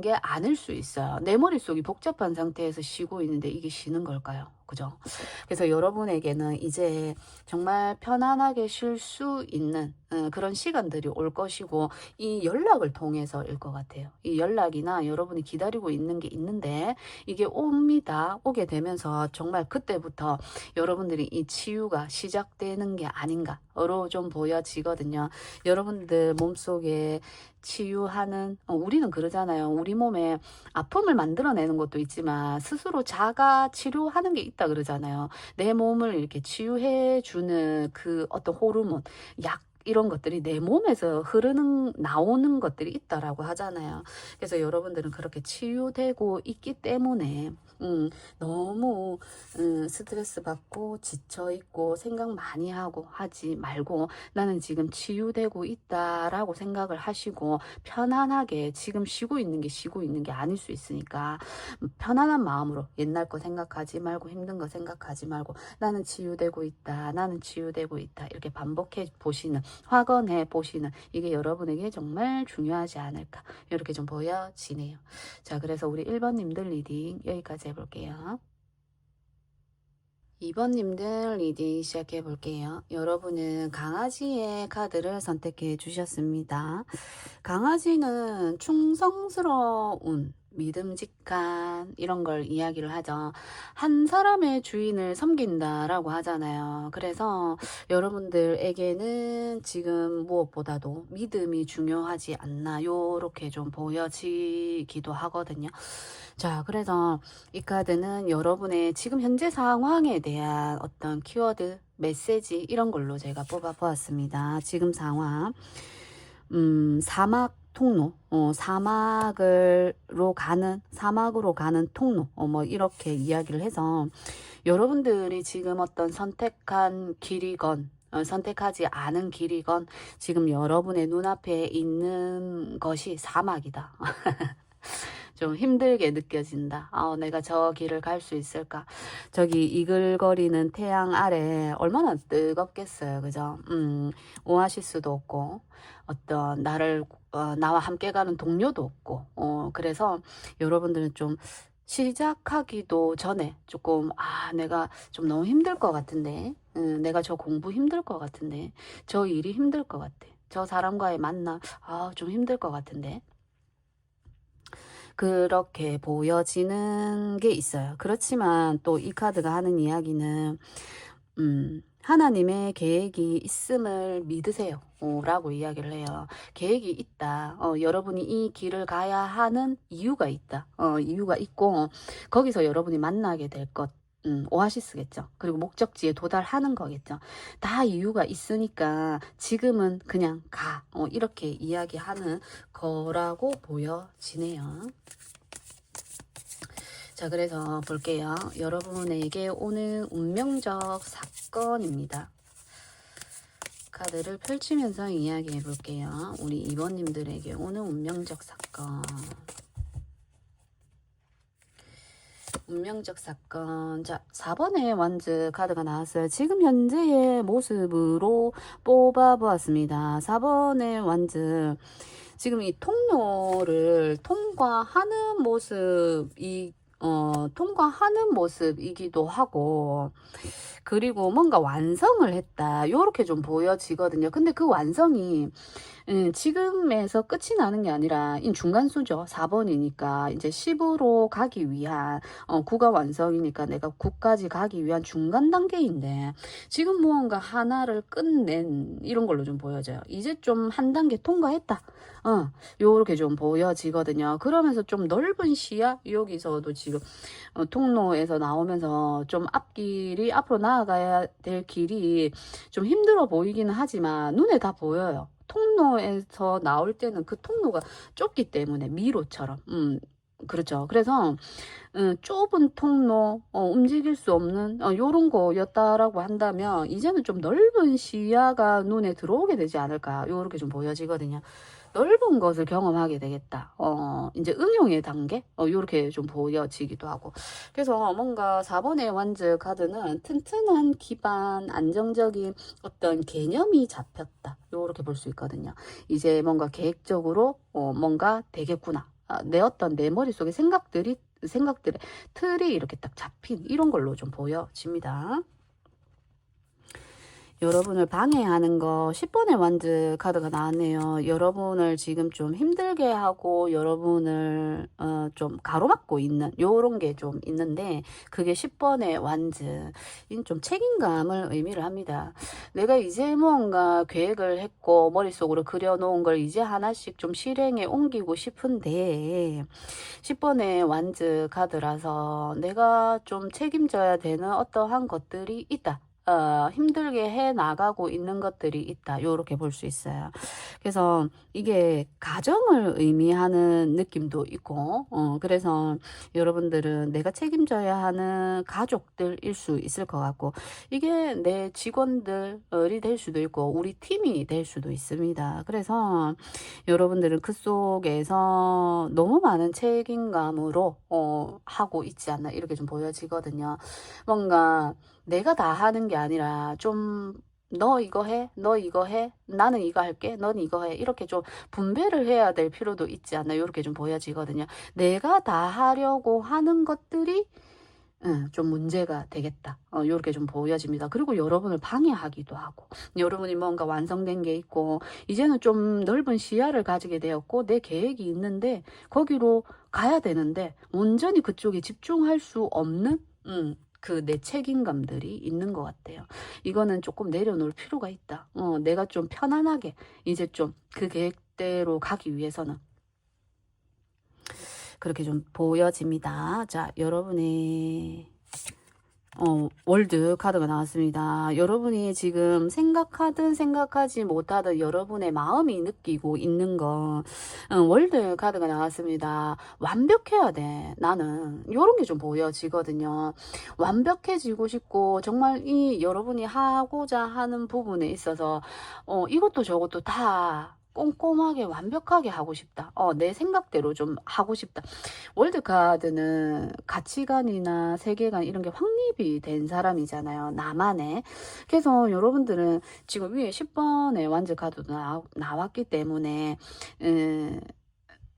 게 아닐 수 있어요. 내 머릿속이 복잡한 상태에서 쉬고 있는데 이게 쉬는 걸까요? 그죠? 그래서 여러분에게는 이제 정말 편안하게 쉴 수 있는 그런 시간들이 올 것이고, 이 연락을 통해서일 것 같아요. 이 연락이나 여러분이 기다리고 있는 게 있는데 이게 옵니다. 오게 되면서 정말 그때부터 여러분들이 이 치유가 시작되는 게 아닌가로 좀 보여지거든요. 여러분들 몸속에 치유하는, 우리는 그러잖아요. 우리 몸에 아픔을 만들어내는 것도 있지만 스스로 자가 치료하는 게 있다 그러잖아요. 내 몸을 이렇게 치유해주는 그 어떤 호르몬, 약, 이런 것들이 내 몸에서 나오는 것들이 있다라고 하잖아요. 그래서 여러분들은 그렇게 치유되고 있기 때문에 너무 스트레스 받고 지쳐있고 생각 많이 하고 하지 말고, 나는 지금 치유되고 있다라고 생각을 하시고 편안하게 지금 쉬고 있는 게 아닐 수 있으니까 편안한 마음으로 옛날 거 생각하지 말고 힘든 거 생각하지 말고 나는 치유되고 있다, 나는 치유되고 있다, 이렇게 반복해 보시는, 확언해 보시는, 이게 여러분에게 정말 중요하지 않을까, 이렇게 좀 보여지네요. 자, 그래서 우리 1번님들 리딩 여기까지 해볼게요. 2번님들 리딩 시작해 볼게요. 여러분은 강아지의 카드를 선택해 주셨습니다. 강아지는 충성스러운, 믿음직한, 이런 걸 이야기를 하죠. 한 사람의 주인을 섬긴다라고 하잖아요. 그래서 여러분들에게는 지금 무엇보다도 믿음이 중요하지 않나, 요렇게 좀 보여지기도 하거든요. 자, 그래서 이 카드는 여러분의 지금 현재 상황에 대한 어떤 키워드, 메시지, 이런 걸로 제가 뽑아 보았습니다. 지금 상황, 사막 통로, 사막으로 가는 통로, 뭐 이렇게 이야기를 해서 여러분들이 지금 어떤 선택한 길이건 선택하지 않은 길이건 지금 여러분의 눈앞에 있는 것이 사막이다. 좀 힘들게 느껴진다. 내가 저 길을 갈 수 있을까? 저기 이글거리는 태양 아래 얼마나 뜨겁겠어요. 그죠? 오아시스도 없고, 어떤 나와 함께 가는 동료도 없고, 그래서 여러분들은 좀 시작하기도 전에 조금, 내가 좀 너무 힘들 것 같은데, 내가 저 공부 힘들 것 같은데, 저 일이 힘들 것 같아. 저 사람과의 만남, 좀 힘들 것 같은데. 그렇게 보여지는 게 있어요. 그렇지만 또 이 카드가 하는 이야기는 하나님의 계획이 있음을 믿으세요. 라고 이야기를 해요. 계획이 있다. 여러분이 이 길을 가야 하는 이유가 있다. 이유가 있고 거기서 여러분이 만나게 될 것. 오아시스겠죠. 그리고 목적지에 도달하는 거겠죠. 다 이유가 있으니까 지금은 그냥 가. 이렇게 이야기하는 거라고 보여지네요. 자, 그래서 볼게요. 여러분에게 오는 운명적 사건입니다. 카드를 펼치면서 이야기해 볼게요. 우리 2번님들에게 오는 운명적 사건. 운명적 사건. 자, 4번의 완즈 카드가 나왔어요. 지금 현재의 모습으로 뽑아보았습니다. 4번의 완즈. 지금 이 통로를 통과하는 모습이기도 하고, 그리고 뭔가 완성을 했다, 요렇게 좀 보여지거든요. 근데 그 완성이 지금에서 끝이 나는 게 아니라 이 중간수죠. 4번이니까 이제 10으로 가기 위한 9가 완성이니까 내가 9까지 가기 위한 중간 단계인데, 지금 무언가 하나를 끝낸 이런 걸로 좀 보여져요. 이제 좀 한 단계 통과했다, 요렇게 좀 보여지거든요. 그러면서 좀 넓은 시야, 여기서도 지금 통로에서 나오면서 좀 앞으로 나아가야 될 길이 좀 힘들어 보이기는 하지만 눈에 다 보여요. 통로에서 나올 때는 그 통로가 좁기 때문에 미로처럼. 그렇죠. 그래서 좁은 통로, 움직일 수 없는 요런 거였다라고 한다면 이제는 좀 넓은 시야가 눈에 들어오게 되지 않을까 요렇게 좀 보여지거든요. 넓은 것을 경험하게 되겠다. 이제 응용의 단계? 요렇게 좀 보여지기도 하고. 그래서 뭔가 4번의 완즈 카드는 튼튼한 기반, 안정적인 어떤 개념이 잡혔다. 요렇게 볼 수 있거든요. 이제 뭔가 계획적으로 뭔가 되겠구나. 내 어떤 내 머릿속에 생각들의 틀이 이렇게 딱 잡힌 이런 걸로 좀 보여집니다. 여러분을 방해하는 거 10번의 완즈 카드가 나왔네요. 여러분을 지금 좀 힘들게 하고 여러분을 좀 가로막고 있는 요런 게 좀 있는데 그게 10번의 완즈 좀 책임감을 의미를 합니다. 내가 이제 무언가 계획을 했고 머릿속으로 그려놓은 걸 이제 하나씩 좀 실행에 옮기고 싶은데 10번의 완즈 카드라서 내가 좀 책임져야 되는 어떠한 것들이 있다. 힘들게 해 나가고 있는 것들이 있다. 요렇게 볼 수 있어요. 그래서 이게 가정을 의미하는 느낌도 있고, 그래서 여러분들은 내가 책임져야 하는 가족들일 수 있을 것 같고, 이게 내 직원들이 될 수도 있고, 우리 팀이 될 수도 있습니다. 그래서 여러분들은 그 속에서 너무 많은 책임감으로, 하고 있지 않나, 이렇게 좀 보여지거든요. 뭔가, 내가 다 하는 게 아니라 좀 너 이거 해, 너 이거 해, 나는 이거 할게, 넌 이거 해. 이렇게 좀 분배를 해야 될 필요도 있지 않나 이렇게 좀 보여지거든요. 내가 다 하려고 하는 것들이 좀 문제가 되겠다. 이렇게 좀 보여집니다. 그리고 여러분을 방해하기도 하고 여러분이 뭔가 완성된 게 있고 이제는 좀 넓은 시야를 가지게 되었고 내 계획이 있는데 거기로 가야 되는데 온전히 그쪽에 집중할 수 없는 그 내 책임감들이 있는 것 같아요. 이거는 조금 내려놓을 필요가 있다. 내가 좀 편안하게 이제 좀 그 계획대로 가기 위해서는 그렇게 좀 보여집니다. 자, 여러분의 월드 카드가 나왔습니다. 여러분이 지금 생각하든 생각하지 못하든 여러분의 마음이 느끼고 있는 거 월드 카드가 나왔습니다. 완벽해야 돼. 나는 요런 게 좀 보여지거든요. 완벽해지고 싶고 정말 이 여러분이 하고자 하는 부분에 있어서 이것도 저것도 다 꼼꼼하게 완벽하게 하고 싶다. 내 생각대로 좀 하고 싶다. 월드카드는 가치관이나 세계관 이런 게 확립이 된 사람이잖아요. 나만의. 그래서 여러분들은 지금 위에 10번의 완즈 카드도 나왔기 때문에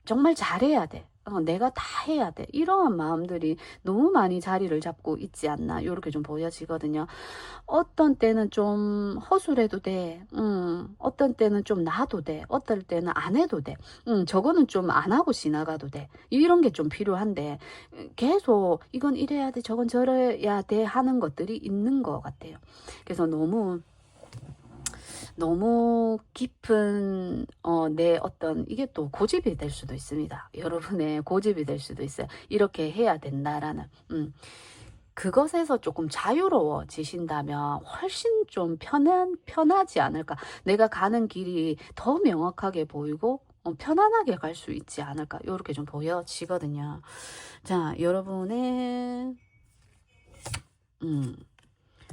정말 잘해야 돼. 내가 다 해야 돼. 이러한 마음들이 너무 많이 자리를 잡고 있지 않나 이렇게 좀 보여지거든요. 어떤 때는 좀 허술해도 돼. 어떤 때는 좀 놔도 돼. 어떨 때는 안 해도 돼. 저거는 좀 안 하고 지나가도 돼. 이런 게 좀 필요한데 계속 이건 이래야 돼. 저건 저래야 돼 하는 것들이 있는 것 같아요. 그래서 너무 깊은 내 어떤 이게 또 고집이 될 수도 있습니다. 여러분의 고집이 될 수도 있어요. 이렇게 해야 된다라는 그것에서 조금 자유로워지신다면 훨씬 좀 편하지 않을까. 내가 가는 길이 더 명확하게 보이고 편안하게 갈 수 있지 않을까. 이렇게 좀 보여지거든요. 자, 여러분의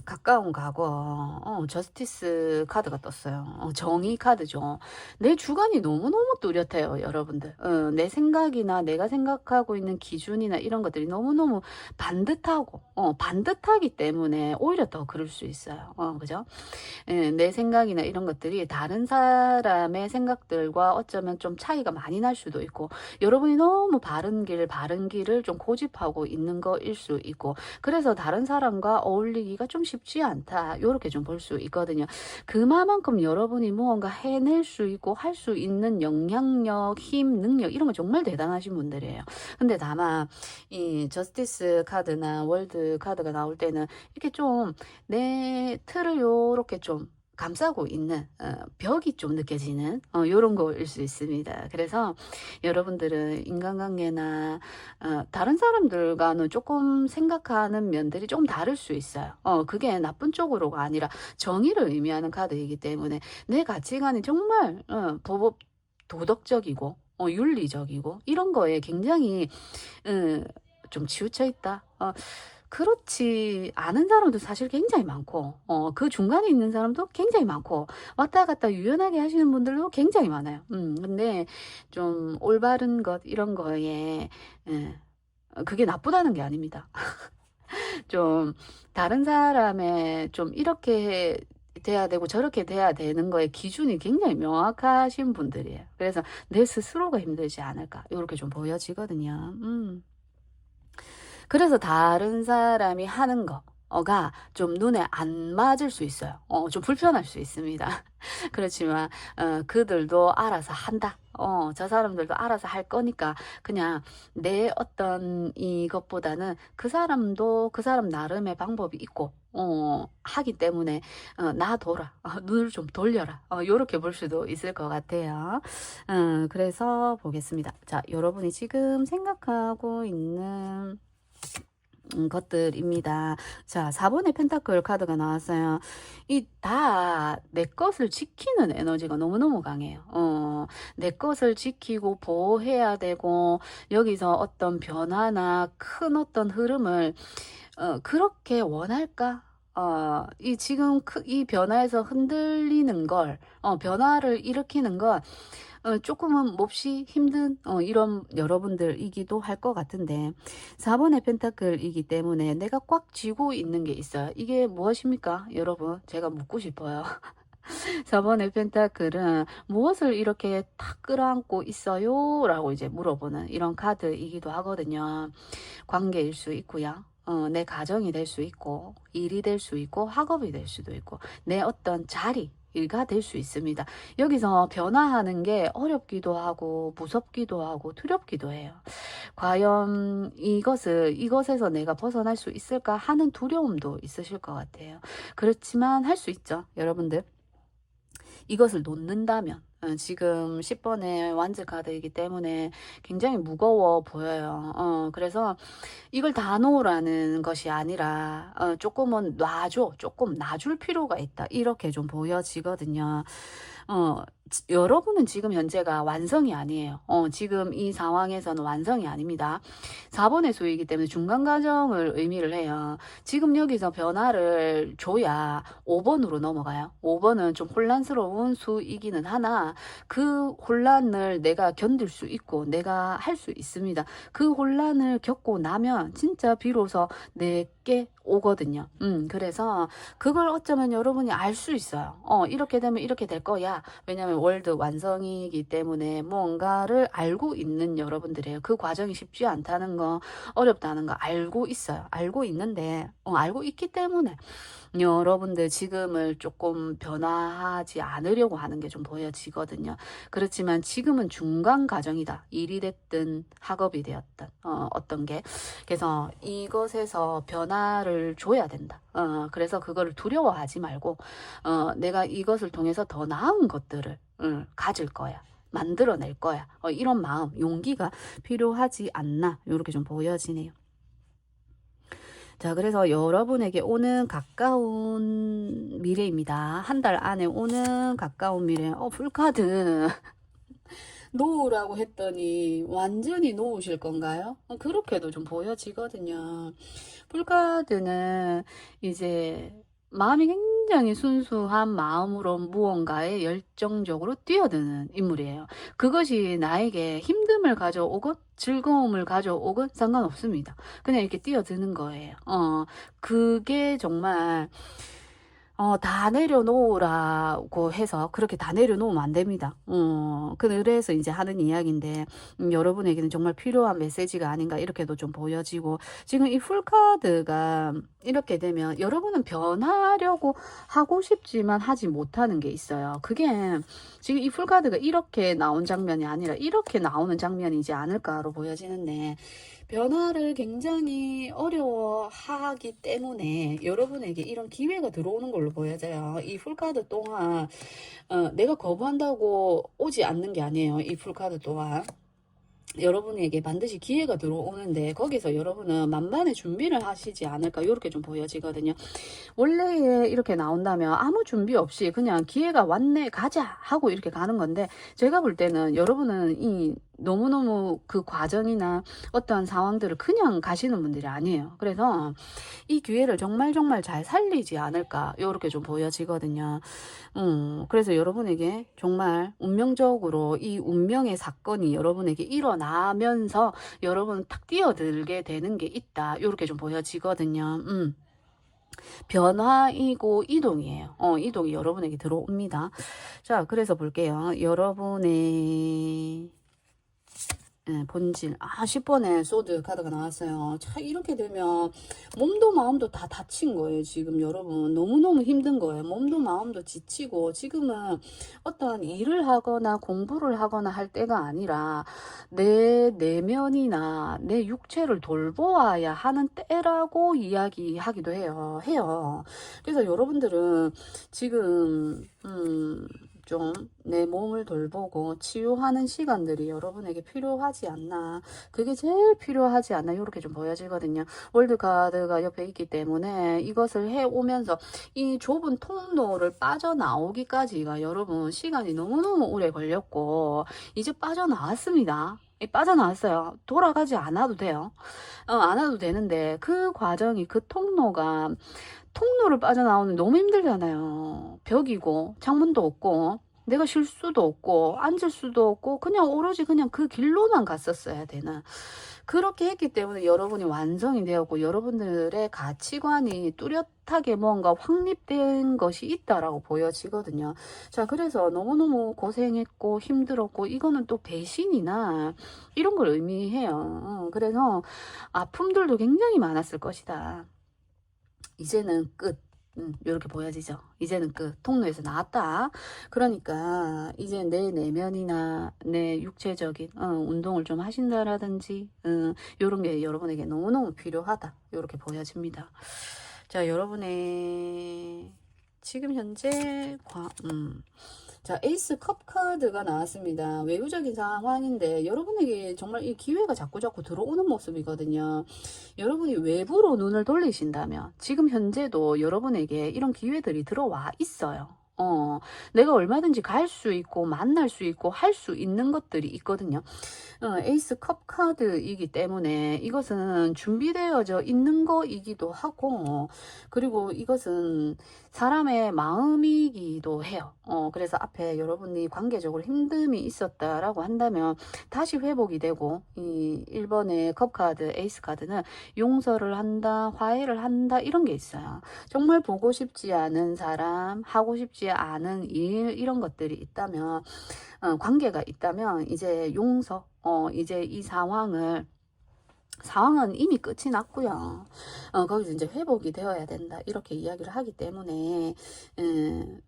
가까운 과거 저스티스 카드가 떴어요. 정의 카드죠. 내 주관이 너무너무 뚜렷해요, 여러분들. 내 생각이나 내가 생각하고 있는 기준이나 이런 것들이 너무너무 반듯하기 때문에 오히려 더 그럴 수 있어요. 그죠? 내 생각이나 이런 것들이 다른 사람의 생각들과 어쩌면 좀 차이가 많이 날 수도 있고 여러분이 너무 바른 길을 좀 고집하고 있는 거일 수 있고 그래서 다른 사람과 어울리기가 좀 쉽지 않다. 이렇게 좀 볼 수 있거든요. 그만큼 여러분이 무언가 해낼 수 있고 할 수 있는 영향력, 힘, 능력 이런 거 정말 대단하신 분들이에요. 근데 다만 이 저스티스 카드나 월드 카드가 나올 때는 이렇게 좀 내 틀을 요렇게 좀 감싸고 있는 벽이 좀 느껴지는 요런 거일 수 있습니다. 그래서 여러분들은 인간관계나 다른 사람들과는 조금 생각하는 면들이 좀 다를 수 있어요. 그게 나쁜 쪽으로가 아니라 정의를 의미하는 카드이기 때문에 내 가치관이 정말 도덕적이고 윤리적이고 이런 거에 굉장히 어, 좀 치우쳐 있다. 그렇지 않은 사람도 사실 굉장히 많고, 그 중간에 있는 사람도 굉장히 많고, 왔다 갔다 유연하게 하시는 분들도 굉장히 많아요. 근데 좀 올바른 것, 이런 거에, 그게 나쁘다는 게 아닙니다. 좀 다른 사람의 좀 이렇게 돼야 되고 저렇게 돼야 되는 거에 기준이 굉장히 명확하신 분들이에요. 그래서 내 스스로가 힘들지 않을까, 이렇게 좀 보여지거든요. 그래서 다른 사람이 하는 거가 좀 눈에 안 맞을 수 있어요. 좀 불편할 수 있습니다. 그렇지만 그들도 알아서 한다. 저 사람들도 알아서 할 거니까 그냥 내 어떤 이것보다는 그 사람도 그 사람 나름의 방법이 있고 하기 때문에 놔둬라. 눈을 좀 돌려라. 요렇게 볼 수도 있을 것 같아요. 그래서 보겠습니다. 자, 여러분이 지금 생각하고 있는 것들입니다. 자, 4번의 펜타클 카드가 나왔어요. 이 다 내 것을 지키는 에너지가 너무너무 강해요. 내 것을 지키고 보호해야 되고 여기서 어떤 변화나 큰 어떤 흐름을 그렇게 원할까? 이 지금 이 변화에서 흔들리는 걸, 변화를 일으키는 건 조금은 몹시 힘든 이런 여러분들이기도 할 것 같은데 4번의 펜타클이기 때문에 내가 꽉 쥐고 있는 게 있어요. 이게 무엇입니까? 여러분, 제가 묻고 싶어요. 4번의 펜타클은 무엇을 이렇게 탁 끌어안고 있어요? 라고 이제 물어보는 이런 카드이기도 하거든요. 관계일 수 있고요. 내 가정이 될 수 있고, 일이 될 수 있고, 학업이 될 수도 있고, 내 어떤 자리, 일가 될 수 있습니다. 여기서 변화하는 게 어렵기도 하고, 무섭기도 하고, 두렵기도 해요. 과연 이것에서 내가 벗어날 수 있을까 하는 두려움도 있으실 것 같아요. 그렇지만 할 수 있죠, 여러분들. 이것을 놓는다면 지금 10번의 완즈 카드이기 때문에 굉장히 무거워 보여요. 그래서 이걸 다 놓으라는 것이 아니라 조금은 놔줘, 조금 놔줄 필요가 있다, 이렇게 좀 보여지거든요. 여러분은 지금 현재가 완성이 아니에요. 지금 이 상황에서는 완성이 아닙니다. 4번의 수이기 때문에 중간 과정을 의미를 해요. 지금 여기서 변화를 줘야 5번으로 넘어가요. 5번은 좀 혼란스러운 수이기는 하나 그 혼란을 내가 견딜 수 있고 내가 할 수 있습니다. 그 혼란을 겪고 나면 진짜 비로소 내게 오거든요. 그래서 그걸 어쩌면 여러분이 알 수 있어요. 이렇게 되면 이렇게 될 거야. 왜냐하면 월드 완성이기 때문에 뭔가를 알고 있는 여러분들이에요. 그 과정이 쉽지 않다는 거, 어렵다는 거 알고 있어요. 알고 있는데, 알고 있기 때문에 여러분들 지금을 조금 변화하지 않으려고 하는 게 좀 보여지거든요. 그렇지만 지금은 중간 과정이다. 일이 됐든 학업이 되었든 어떤 게. 그래서 이것에서 변화를 줘야 된다. 그래서 그거를 두려워하지 말고 내가 이것을 통해서 더 나은 것들을 가질 거야. 만들어낼 거야. 이런 마음, 용기가 필요하지 않나, 이렇게 좀 보여지네요. 자, 그래서 여러분에게 오는 가까운 미래입니다. 한 달 안에 오는 가까운 미래. 풀카드. 놓으라고 했더니 완전히 놓으실 건가요? 그렇게도 좀 보여지거든요. 풀카드는 이제 마음이 굉장히 순수한 마음으로 무언가에 열정적으로 뛰어드는 인물이에요. 그것이 나에게 힘듦을 가져오건 즐거움을 가져오건 상관없습니다. 그냥 이렇게 뛰어드는 거예요. 그게 정말 다 내려놓으라고 해서 그렇게 다 내려놓으면 안 됩니다. 그래서 이제 하는 이야기인데, 여러분에게는 정말 필요한 메시지가 아닌가, 이렇게도 좀 보여지고, 지금 이 풀카드가 이렇게 되면 여러분은 변하려고 하고 싶지만 하지 못하는 게 있어요. 그게 지금 이 풀카드가 이렇게 나온 장면이 아니라 이렇게 나오는 장면이지 않을까로 보여지는데, 변화를 굉장히 어려워하기 때문에 여러분에게 이런 기회가 들어오는 걸로 보여져요. 이 풀카드 또한 내가 거부한다고 오지 않는 게 아니에요. 이 풀카드 또한 여러분에게 반드시 기회가 들어오는데 거기서 여러분은 만반의 준비를 하시지 않을까 이렇게 좀 보여지거든요. 원래 이렇게 나온다면 아무 준비 없이 그냥 기회가 왔네 가자 하고 이렇게 가는 건데, 제가 볼 때는 여러분은 이 너무너무 그 과정이나 어떠한 상황들을 그냥 가시는 분들이 아니에요. 그래서 이 기회를 정말 정말 잘 살리지 않을까 이렇게 좀 보여지거든요. 그래서 여러분에게 정말 운명적으로 이 운명의 사건이 여러분에게 일어나면서 여러분 탁 뛰어들게 되는 게 있다 이렇게 좀 보여지거든요. 변화이고 이동이에요. 이동이 여러분에게 들어옵니다. 자, 그래서 볼게요. 여러분의 본질. 10번에 소드 카드가 나왔어요. 자, 이렇게 되면 몸도 마음도 다 다친 거예요. 지금 여러분 너무너무 힘든 거예요. 몸도 마음도 지치고 지금은 어떠한 일을 하거나 공부를 하거나 할 때가 아니라 내 내면이나 내 육체를 돌보아야 하는 때라고 이야기하기도 해요. 그래서 여러분들은 지금 좀 내 몸을 돌보고 치유하는 시간들이 여러분에게 필요하지 않나, 그게 제일 필요하지 않나 이렇게 좀 보여지거든요. 월드카드가 옆에 있기 때문에 이것을 해오면서 이 좁은 통로를 빠져나오기까지가 여러분 시간이 너무너무 오래 걸렸고 이제 빠져나왔습니다. 빠져나왔어요. 돌아가지 않아도 돼요. 안 와도 되는데 그 과정이, 그 통로를 빠져나오는 너무 힘들잖아요. 벽이고 창문도 없고 내가 쉴 수도 없고 앉을 수도 없고 그냥 오로지 그냥 그 길로만 갔었어야 되는, 그렇게 했기 때문에 여러분이 완성이 되었고 여러분들의 가치관이 뚜렷하게 뭔가 확립된 것이 있다라고 보여지거든요. 자, 그래서 너무너무 고생했고 힘들었고 이거는 또 배신이나 이런 걸 의미해요. 그래서 아픔들도 굉장히 많았을 것이다. 이제는 끝. 이렇게 보여지죠. 이제는 끝. 통로에서 나왔다. 그러니까 이제 내 내면이나 내 육체적인 운동을 좀 하신다라든지 이런 게 여러분에게 너무너무 필요하다. 이렇게 보여집니다. 자, 여러분의 지금 현재 자, 에이스 컵 카드가 나왔습니다. 외부적인 상황인데 여러분에게 정말 이 기회가 자꾸자꾸 들어오는 모습이거든요. 여러분이 외부로 눈을 돌리신다면 지금 현재도 여러분에게 이런 기회들이 들어와 있어요. 내가 얼마든지 갈 수 있고 만날 수 있고 할 수 있는 것들이 있거든요. 에이스 컵 카드이기 때문에 이것은 준비되어져 있는 거이기도 하고, 그리고 이것은 사람의 마음이기도 해요. 그래서 앞에 여러분이 관계적으로 힘듦이 있었다라고 한다면 다시 회복이 되고, 이 1번의 컵 카드, 에이스 카드는 용서를 한다, 화해를 한다 이런 게 있어요. 정말 보고 싶지 않은 사람, 하고 싶지 않은 일 이런 것들이 있다면, 관계가 있다면 이제 용서, 이제 이 상황은 이미 끝이 났고요. 거기서 이제 회복이 되어야 된다. 이렇게 이야기를 하기 때문에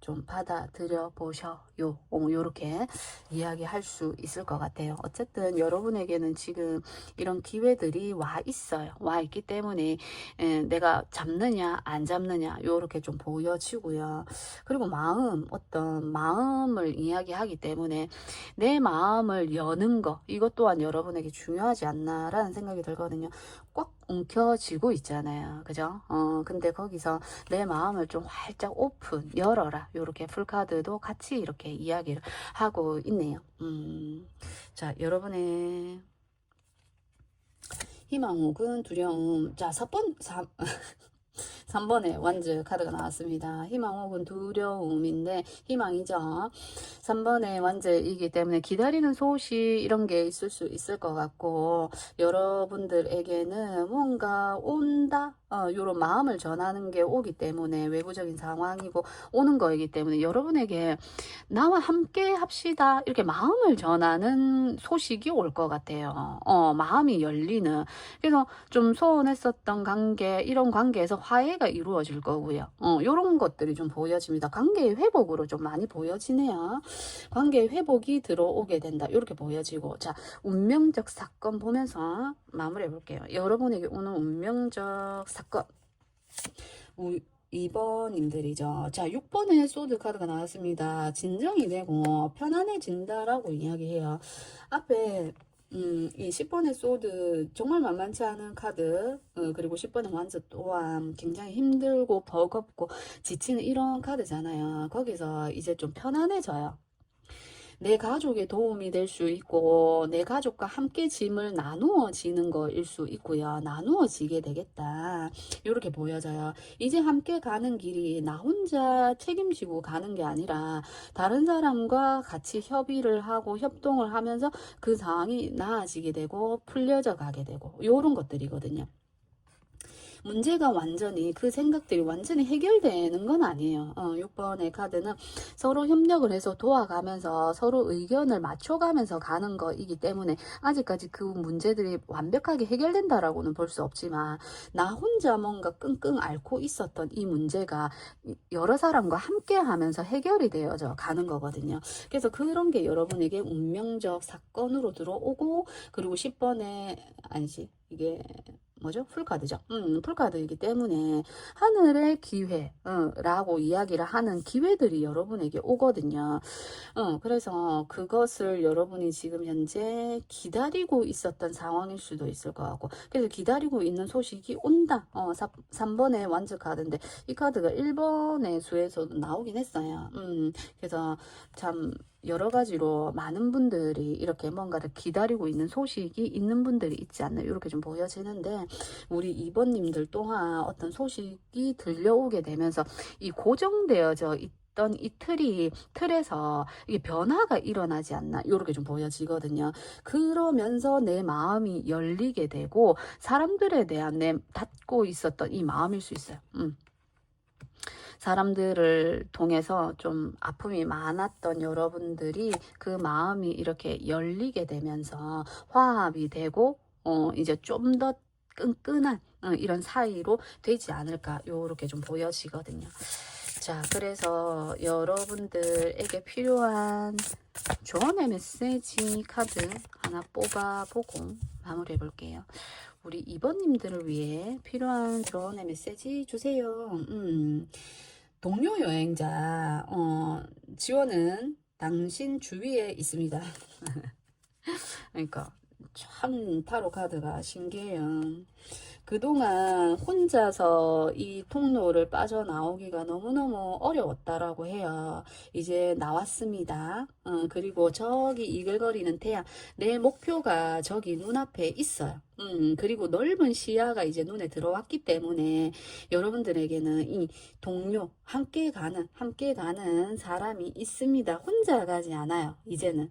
좀 받아들여 보셔요. 요렇게 이야기할 수 있을 것 같아요. 어쨌든 여러분에게는 지금 이런 기회들이 와 있어요. 와 있기 때문에 내가 잡느냐 안 잡느냐 요렇게 좀 보여지고요. 그리고 어떤 마음을 이야기하기 때문에 내 마음을 여는 거, 이것 또한 여러분에게 중요하지 않나라는 생각이 들거든요. 꽉 움켜쥐고 있잖아요. 그죠? 근데 거기서 내 마음을 좀 활짝 열어라. 요렇게 풀카드도 같이 이렇게 이야기를 하고 있네요. 자, 여러분의 희망 혹은 두려움. 자, 3번에 완즈 카드가 나왔습니다. 희망 혹은 두려움인데 희망이죠. 3번에 완즈이기 때문에 기다리는 소식 이런 게 있을 수 있을 것 같고, 여러분들에게는 뭔가 온다, 요런 마음을 전하는 게 오기 때문에 외부적인 상황이고 오는 거이기 때문에 여러분에게 나와 함께 합시다 이렇게 마음을 전하는 소식이 올 것 같아요. 마음이 열리는. 그래서 좀 소원했었던 관계, 이런 관계에서 화해가 이루어질 거고요. 요런 것들이 좀 보여집니다. 관계의 회복으로 좀 많이 보여지네요. 관계의 회복이 들어오게 된다 이렇게 보여지고. 자, 운명적 사건 보면서 마무리해 볼게요. 여러분에게 오는 운명적 사건 2번님들이죠. 자, 6번의 소드 카드가 나왔습니다. 진정이 되고 편안해진다라고 이야기해요. 앞에 이 10번의 소드 정말 만만치 않은 카드, 그리고 10번의 완즈 또한 굉장히 힘들고 버겁고 지치는 이런 카드잖아요. 거기서 이제 좀 편안해져요. 내 가족의 도움이 될 수 있고 내 가족과 함께 짐을 나누어지는 거일 수 있고요. 나누어지게 되겠다. 이렇게 보여져요. 이제 함께 가는 길이 나 혼자 책임지고 가는 게 아니라 다른 사람과 같이 협의를 하고 협동을 하면서 그 상황이 나아지게 되고 풀려져 가게 되고 이런 것들이거든요. 문제가 완전히 그 생각들이 완전히 해결되는 건 아니에요. 6번의 카드는 서로 협력을 해서 도와가면서 서로 의견을 맞춰가면서 가는 거이기 때문에 아직까지 그 문제들이 완벽하게 해결된다라고는 볼 수 없지만 나 혼자 뭔가 끙끙 앓고 있었던 이 문제가 여러 사람과 함께 하면서 해결이 되어져 가는 거거든요. 그래서 그런 게 여러분에게 운명적 사건으로 들어오고, 그리고 10번에 아니지 이게 뭐죠? 풀카드죠. 풀카드이기 때문에 하늘의 기회라고 이야기를 하는 기회들이 여러분에게 오거든요. 그래서 그것을 여러분이 지금 현재 기다리고 있었던 상황일 수도 있을 것 같고, 그래서 기다리고 있는 소식이 온다. 3번의 완즈 카드인데 이 카드가 1번의 수에서도 나오긴 했어요. 그래서 참 여러 가지로 많은 분들이 이렇게 뭔가를 기다리고 있는 소식이 있는 분들이 있지 않나 이렇게 좀 보여지는데, 우리 2번님들 또한 어떤 소식이 들려오게 되면서 이 고정되어져 있던 이 틀에서 이게 변화가 일어나지 않나 이렇게 좀 보여지거든요. 그러면서 내 마음이 열리게 되고 사람들에 대한 내 닫고 있었던 이 마음일 수 있어요. 사람들을 통해서 좀 아픔이 많았던 여러분들이 그 마음이 이렇게 열리게 되면서 화합이 되고 이제 좀 더 끈끈한 이런 사이로 되지 않을까 요렇게 좀 보여지거든요. 자, 그래서 여러분들에게 필요한 조언의 메시지 카드 하나 뽑아보고 마무리해 볼게요. 우리 2번님들을 위해 필요한 조언의 메시지 주세요. 동료 여행자 지원은 당신 주위에 있습니다. 그러니까 참 타로 카드가 신기해요. 그동안 혼자서 이 통로를 빠져나오기가 너무너무 어려웠다라고 해요. 이제 나왔습니다. 그리고 저기 이글거리는 태양, 내 목표가 저기 눈앞에 있어요. 그리고 넓은 시야가 이제 눈에 들어왔기 때문에 여러분들에게는 이 동료, 함께 가는 사람이 있습니다. 혼자 가지 않아요, 이제는.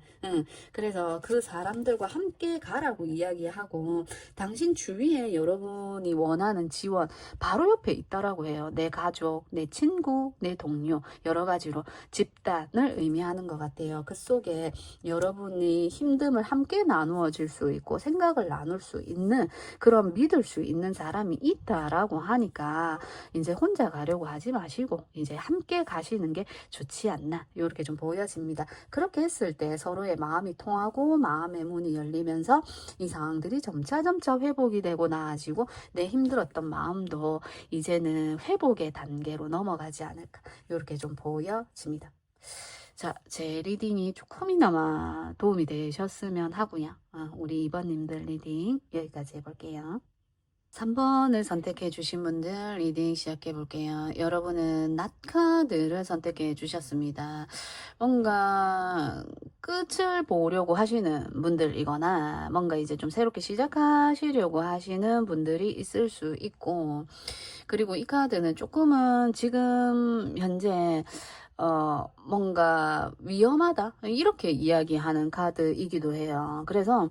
그래서 그 사람들과 함께 가라고 이야기하고, 당신 주위에 여러분이 원하는 지원 바로 옆에 있다라고 해요. 내 가족, 내 친구, 내 동료, 여러 가지로 집단을 의미하는 것 같아요. 그 속에 여러분이 힘듦을 함께 나누어 줄 수 있고 생각을 나눌 수 있는, 그런 믿을 수 있는 사람이 있다라고 하니까 이제 혼자 가려고 하지 마시고 이제 함께 가시는 게 좋지 않나 이렇게 좀 보여집니다. 그렇게 했을 때 서로의 마음이 통하고 마음의 문이 열리면서 이 상황들이 점차 회복이 되고 나아지고 내 힘들었던 마음도 이제는 회복의 단계로 넘어가지 않을까 이렇게 좀 보여집니다. 자, 제 리딩이 조금이나마 도움이 되셨으면 하고요. 우리 2번님들 리딩 여기까지 해볼게요. 3번을 선택해 주신 분들 리딩 시작해 볼게요. 여러분은 낫 카드를 선택해 주셨습니다. 뭔가 끝을 보려고 하시는 분들이거나 뭔가 이제 좀 새롭게 시작하시려고 하시는 분들이 있을 수 있고, 그리고 이 카드는 조금은 지금 현재 뭔가 위험하다 이렇게 이야기하는 카드이기도 해요. 그래서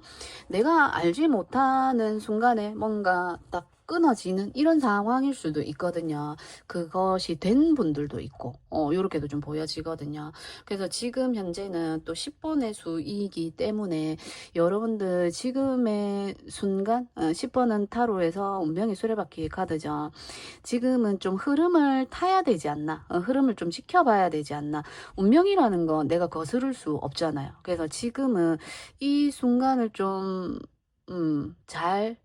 내가 알지 못하는 순간에 뭔가 딱 끊어지는 이런 상황일 수도 있거든요. 그것이 된 분들도 있고 요렇게도 좀 보여지거든요. 그래서 지금 현재는 또 10번의 수이기 때문에 여러분들 지금의 순간 10번은 타로에서 운명의 수레바퀴 카드죠. 지금은 좀 흐름을 타야 되지 않나, 흐름을 좀 지켜봐야 되지 않나. 운명이라는 건 내가 거스를 수 없잖아요. 그래서 지금은 이 순간을 좀 잘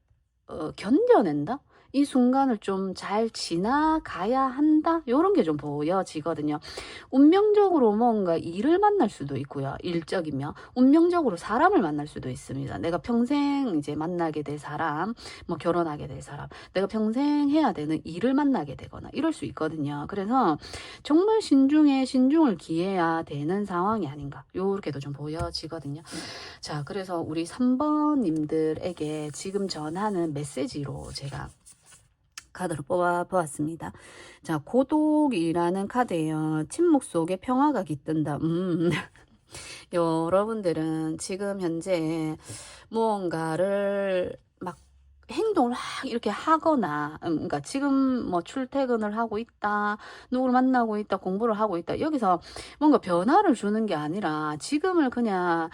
견뎌낸다? 이 순간을 좀 잘 지나가야 한다? 요런 게 좀 보여지거든요. 운명적으로 뭔가 일을 만날 수도 있고요. 일적이면. 운명적으로 사람을 만날 수도 있습니다. 내가 평생 이제 만나게 될 사람, 뭐 결혼하게 될 사람, 내가 평생 해야 되는 일을 만나게 되거나 이럴 수 있거든요. 그래서 정말 신중에 신중을 기해야 되는 상황이 아닌가. 요렇게도 좀 보여지거든요. 자, 그래서 우리 3번님들에게 지금 전하는 메시지로 제가 카드를 뽑아 보았습니다. 자, 고독이라는 카드예요. 침묵 속에 평화가 깃든다. 여러분들은 지금 현재 무언가를 막 행동을 막 이렇게 하거나, 그러니까 지금 뭐 출퇴근을 하고 있다, 누구를 만나고 있다, 공부를 하고 있다, 여기서 뭔가 변화를 주는 게 아니라 지금을 그냥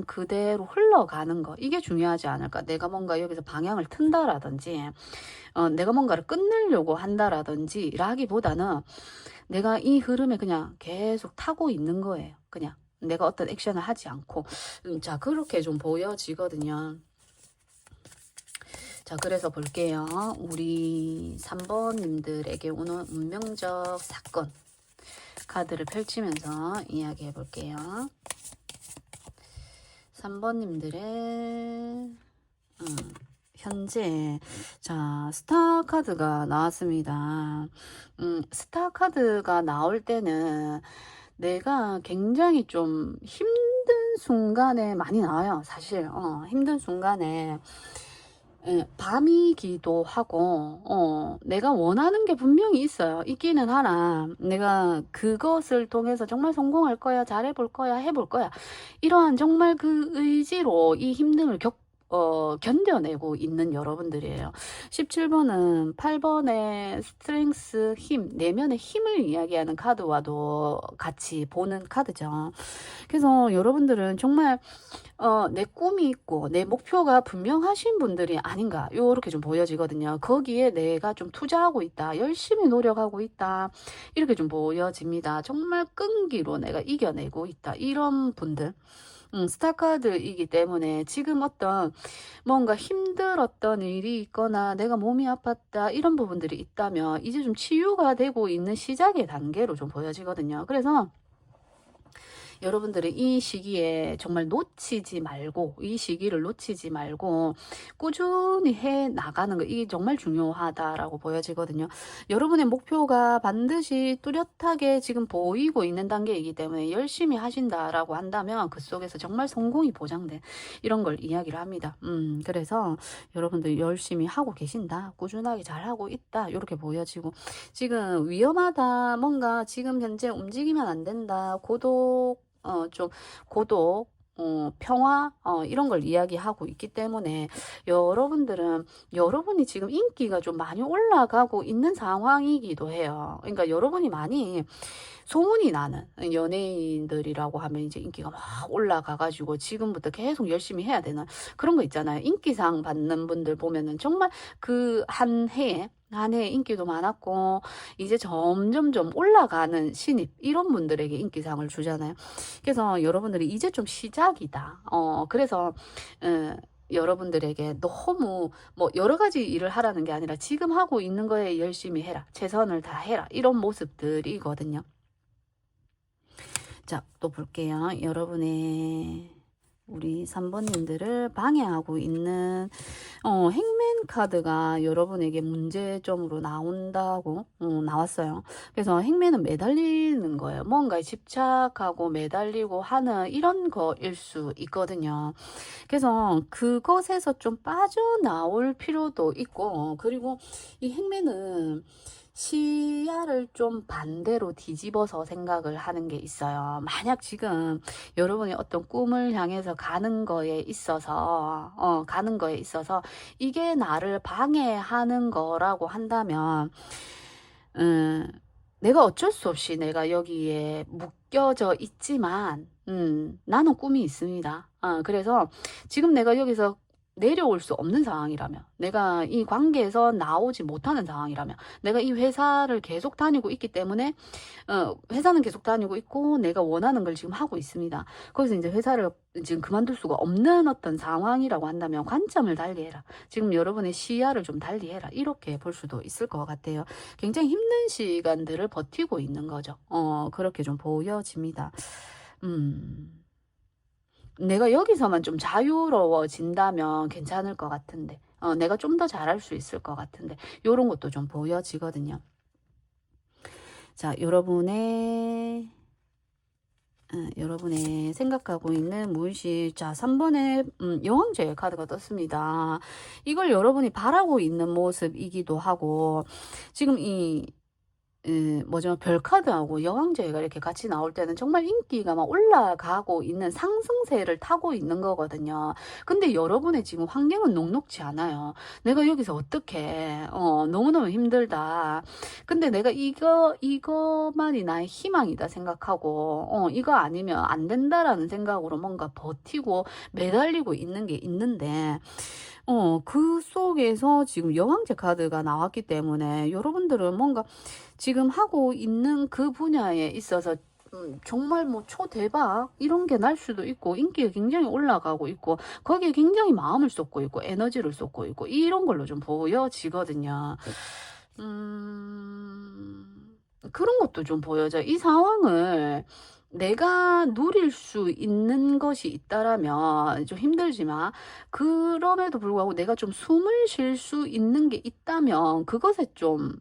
그대로 흘러가는 거, 이게 중요하지 않을까. 내가 뭔가 여기서 방향을 튼다라든지, 내가 뭔가를 끊으려고 한다라든지, 라기보다는 내가 이 흐름에 그냥 계속 타고 있는 거예요. 그냥. 내가 어떤 액션을 하지 않고. 자, 그렇게 좀 보여지거든요. 자, 그래서 볼게요. 우리 3번님들에게 오는 운명적 사건 카드를 펼치면서 이야기해 볼게요. 3번님들의 현재 자 스타 카드가 나왔습니다. 스타 카드가 나올 때는 내가 굉장히 좀 힘든 순간에 많이 나와요. 사실 힘든 순간에 밤이기도 하고 내가 원하는 게 분명히 있어요. 있기는 하나 내가 그것을 통해서 정말 성공할 거야, 잘해볼 거야, 해볼 거야, 이러한 정말 그 의지로 이 힘듦을 견뎌내고 있는 여러분들이에요. 17번은 8번의 스트렝스, 힘, 내면의 힘을 이야기하는 카드와도 같이 보는 카드죠. 그래서 여러분들은 정말 내 꿈이 있고 내 목표가 분명하신 분들이 아닌가, 요렇게 좀 보여지거든요. 거기에 내가 좀 투자하고 있다, 열심히 노력하고 있다, 이렇게 좀 보여집니다. 정말 끈기로 내가 이겨내고 있다, 이런 분들. 스타카드이기 때문에 지금 어떤 뭔가 힘들었던 일이 있거나 내가 몸이 아팠다, 이런 부분들이 있다면 이제 좀 치유가 되고 있는 시작의 단계로 좀 보여지거든요. 그래서 여러분들은 이 시기에 정말 놓치지 말고, 이 시기를 놓치지 말고 꾸준히 해 나가는 거, 이게 정말 중요하다라고 보여지거든요. 여러분의 목표가 반드시 뚜렷하게 지금 보이고 있는 단계이기 때문에 열심히 하신다라고 한다면 그 속에서 정말 성공이 보장된 이런 걸 이야기를 합니다. 그래서 여러분들 열심히 하고 계신다, 꾸준하게 잘하고 있다, 이렇게 보여지고, 지금 위험하다, 뭔가 지금 현재 움직이면 안 된다, 좀 고독, 평화, 이런 걸 이야기하고 있기 때문에 여러분들은 여러분이 지금 인기가 좀 많이 올라가고 있는 상황이기도 해요. 그러니까 여러분이 많이 소문이 나는 연예인들이라고 하면 이제 인기가 막 올라가가지고 지금부터 계속 열심히 해야 되는 그런 거 있잖아요. 인기상 받는 분들 보면은 정말 그 한 해에 인기도 많았고 이제 점점점 올라가는 신입, 이런 분들에게 인기상을 주잖아요. 그래서 여러분들이 이제 좀 시작이다. 그래서 여러분들에게 너무 뭐 여러 가지 일을 하라는 게 아니라 지금 하고 있는 거에 열심히 해라, 최선을 다해라, 이런 모습들이거든요. 자, 또 볼게요. 여러분의 우리 3번님들을 방해하고 있는 행맨 카드가 여러분에게 문제점으로 나온다고 나왔어요. 그래서 행맨은 매달리는 거예요. 뭔가에 집착하고 매달리고 하는 이런 거일 수 있거든요. 그래서 그것에서 좀 빠져나올 필요도 있고, 그리고 이 행맨은 시야를 좀 반대로 뒤집어서 생각을 하는 게 있어요. 만약 지금 여러분이 어떤 꿈을 향해서 가는 거에 있어서 이게 나를 방해하는 거라고 한다면, 음, 내가 어쩔 수 없이 내가 여기에 묶여져 있지만, 나는 꿈이 있습니다. 그래서 지금 내가 여기서 내려올 수 없는 상황이라면, 내가 이 관계에서 나오지 못하는 상황이라면, 내가 이 회사를 계속 다니고 있기 때문에, 회사는 계속 다니고 있고, 내가 원하는 걸 지금 하고 있습니다. 거기서 이제 회사를 지금 그만둘 수가 없는 어떤 상황이라고 한다면, 관점을 달리해라. 지금 여러분의 시야를 좀 달리해라. 이렇게 볼 수도 있을 것 같아요. 굉장히 힘든 시간들을 버티고 있는 거죠. 그렇게 좀 보여집니다. 음. 내가 여기서만 좀 자유로워진다면 괜찮을 것 같은데, 내가 좀 더 잘할 수 있을 것 같은데, 요런 것도 좀 보여지거든요. 자, 여러분의 생각하고 있는 무의식. 자, 3번에 여왕제의 카드가 떴습니다. 이걸 여러분이 바라고 있는 모습이기도 하고, 지금 뭐죠? 별카드하고 여왕제가 이렇게 같이 나올 때는 정말 인기가 막 올라가고 있는 상승세를 타고 있는 거거든요. 근데 여러분의 지금 환경은 녹록지 않아요. 내가 여기서 어떻게, 너무너무 힘들다. 근데 내가 이거만이 나의 희망이다 생각하고, 이거 아니면 안 된다라는 생각으로 뭔가 버티고 매달리고 있는 게 있는데, 그 속에서 지금 여왕제 카드가 나왔기 때문에 여러분들은 뭔가 지금 하고 있는 그 분야에 있어서 정말 뭐 초대박 이런 게 날 수도 있고 인기가 굉장히 올라가고 있고 거기에 굉장히 마음을 쏟고 있고 에너지를 쏟고 있고 이런 걸로 좀 보여지거든요. 그런 것도 좀 보여져. 이 상황을 내가 누릴 수 있는 것이 있다라면 좀 힘들지만 그럼에도 불구하고 내가 좀 숨을 쉴 수 있는 게 있다면 그것에 좀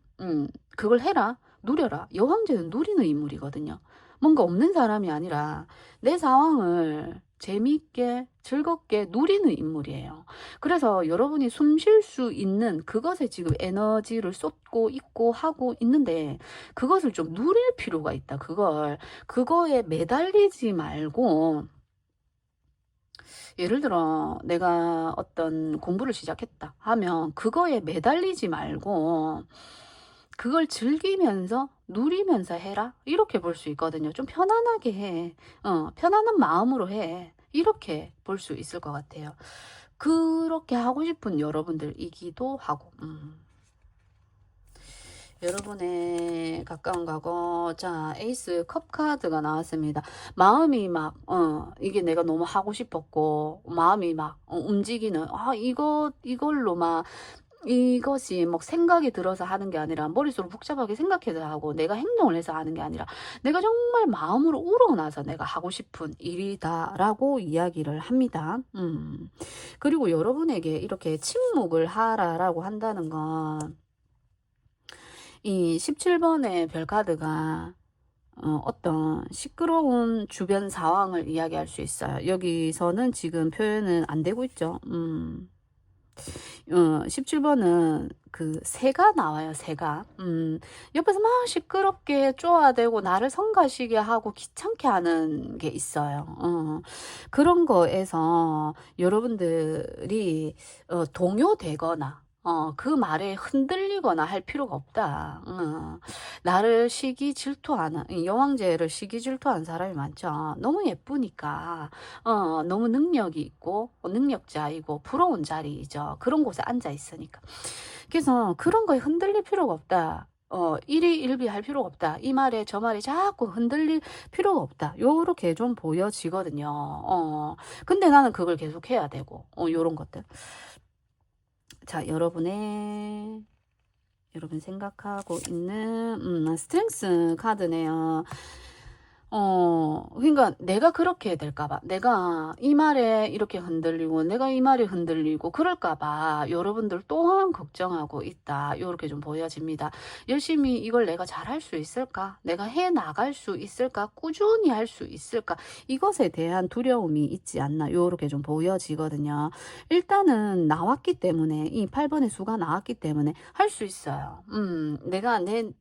그걸 해라. 누려라. 여왕제는 누리는 인물이거든요. 뭔가 없는 사람이 아니라 내 상황을 재미있게 즐겁게 누리는 인물이에요. 그래서 여러분이 숨 쉴 수 있는 그것에 지금 에너지를 쏟고 있고 하고 있는데 그것을 좀 누릴 필요가 있다. 그거에 매달리지 말고 예를 들어 내가 어떤 공부를 시작했다 하면 그거에 매달리지 말고 그걸 즐기면서 누리면서 해라. 이렇게 볼 수 있거든요. 좀 편안하게 해. 편안한 마음으로 해. 이렇게 볼 수 있을 것 같아요. 그렇게 하고 싶은 여러분들이기도 하고. 여러분의 가까운 과거. 자, 에이스 컵 카드가 나왔습니다. 마음이 막, 이게 내가 너무 하고 싶었고, 마음이 막, 움직이는, 이걸로 막, 이것이 막 생각이 들어서 하는 게 아니라 머릿속으로 복잡하게 생각해서 하고 내가 행동을 해서 하는 게 아니라 내가 정말 마음으로 우러나서 내가 하고 싶은 일이다라고 이야기를 합니다. 그리고 여러분에게 이렇게 침묵을 하라라고 한다는 건 이 17번의 별카드가 어떤 시끄러운 주변 상황을 이야기할 수 있어요. 여기서는 지금 표현은 안 되고 있죠. 17번은 그 새가 나와요, 새가. 옆에서 막 시끄럽게 쪼아대고 나를 성가시게 하고 귀찮게 하는 게 있어요. 그런 거에서 여러분들이 동요되거나 그 말에 흔들리거나 할 필요가 없다. 나를 시기 질투하는, 이 여왕제를 시기 질투하는 사람이 많죠. 너무 예쁘니까, 너무 능력이 있고, 능력자이고, 부러운 자리이죠. 그런 곳에 앉아 있으니까. 그래서 그런 거에 흔들릴 필요가 없다. 일희일비할 필요가 없다. 이 말에 저 말에 자꾸 흔들릴 필요가 없다. 요렇게 좀 보여지거든요. 근데 나는 그걸 계속 해야 되고, 요런 것들. 자, 여러분 생각하고 있는 스트렝스 카드네요. 그러니까 내가 그렇게 될까봐, 내가 이 말에 이렇게 흔들리고, 내가 이 말에 흔들리고, 그럴까봐 여러분들 또한 걱정하고 있다. 요렇게 좀 보여집니다. 열심히 이걸 내가 잘할 수 있을까? 내가 해 나갈 수 있을까? 꾸준히 할 수 있을까? 이것에 대한 두려움이 있지 않나. 요렇게 좀 보여지거든요. 일단은 나왔기 때문에, 이 8번의 수가 나왔기 때문에 할 수 있어요. 내가 내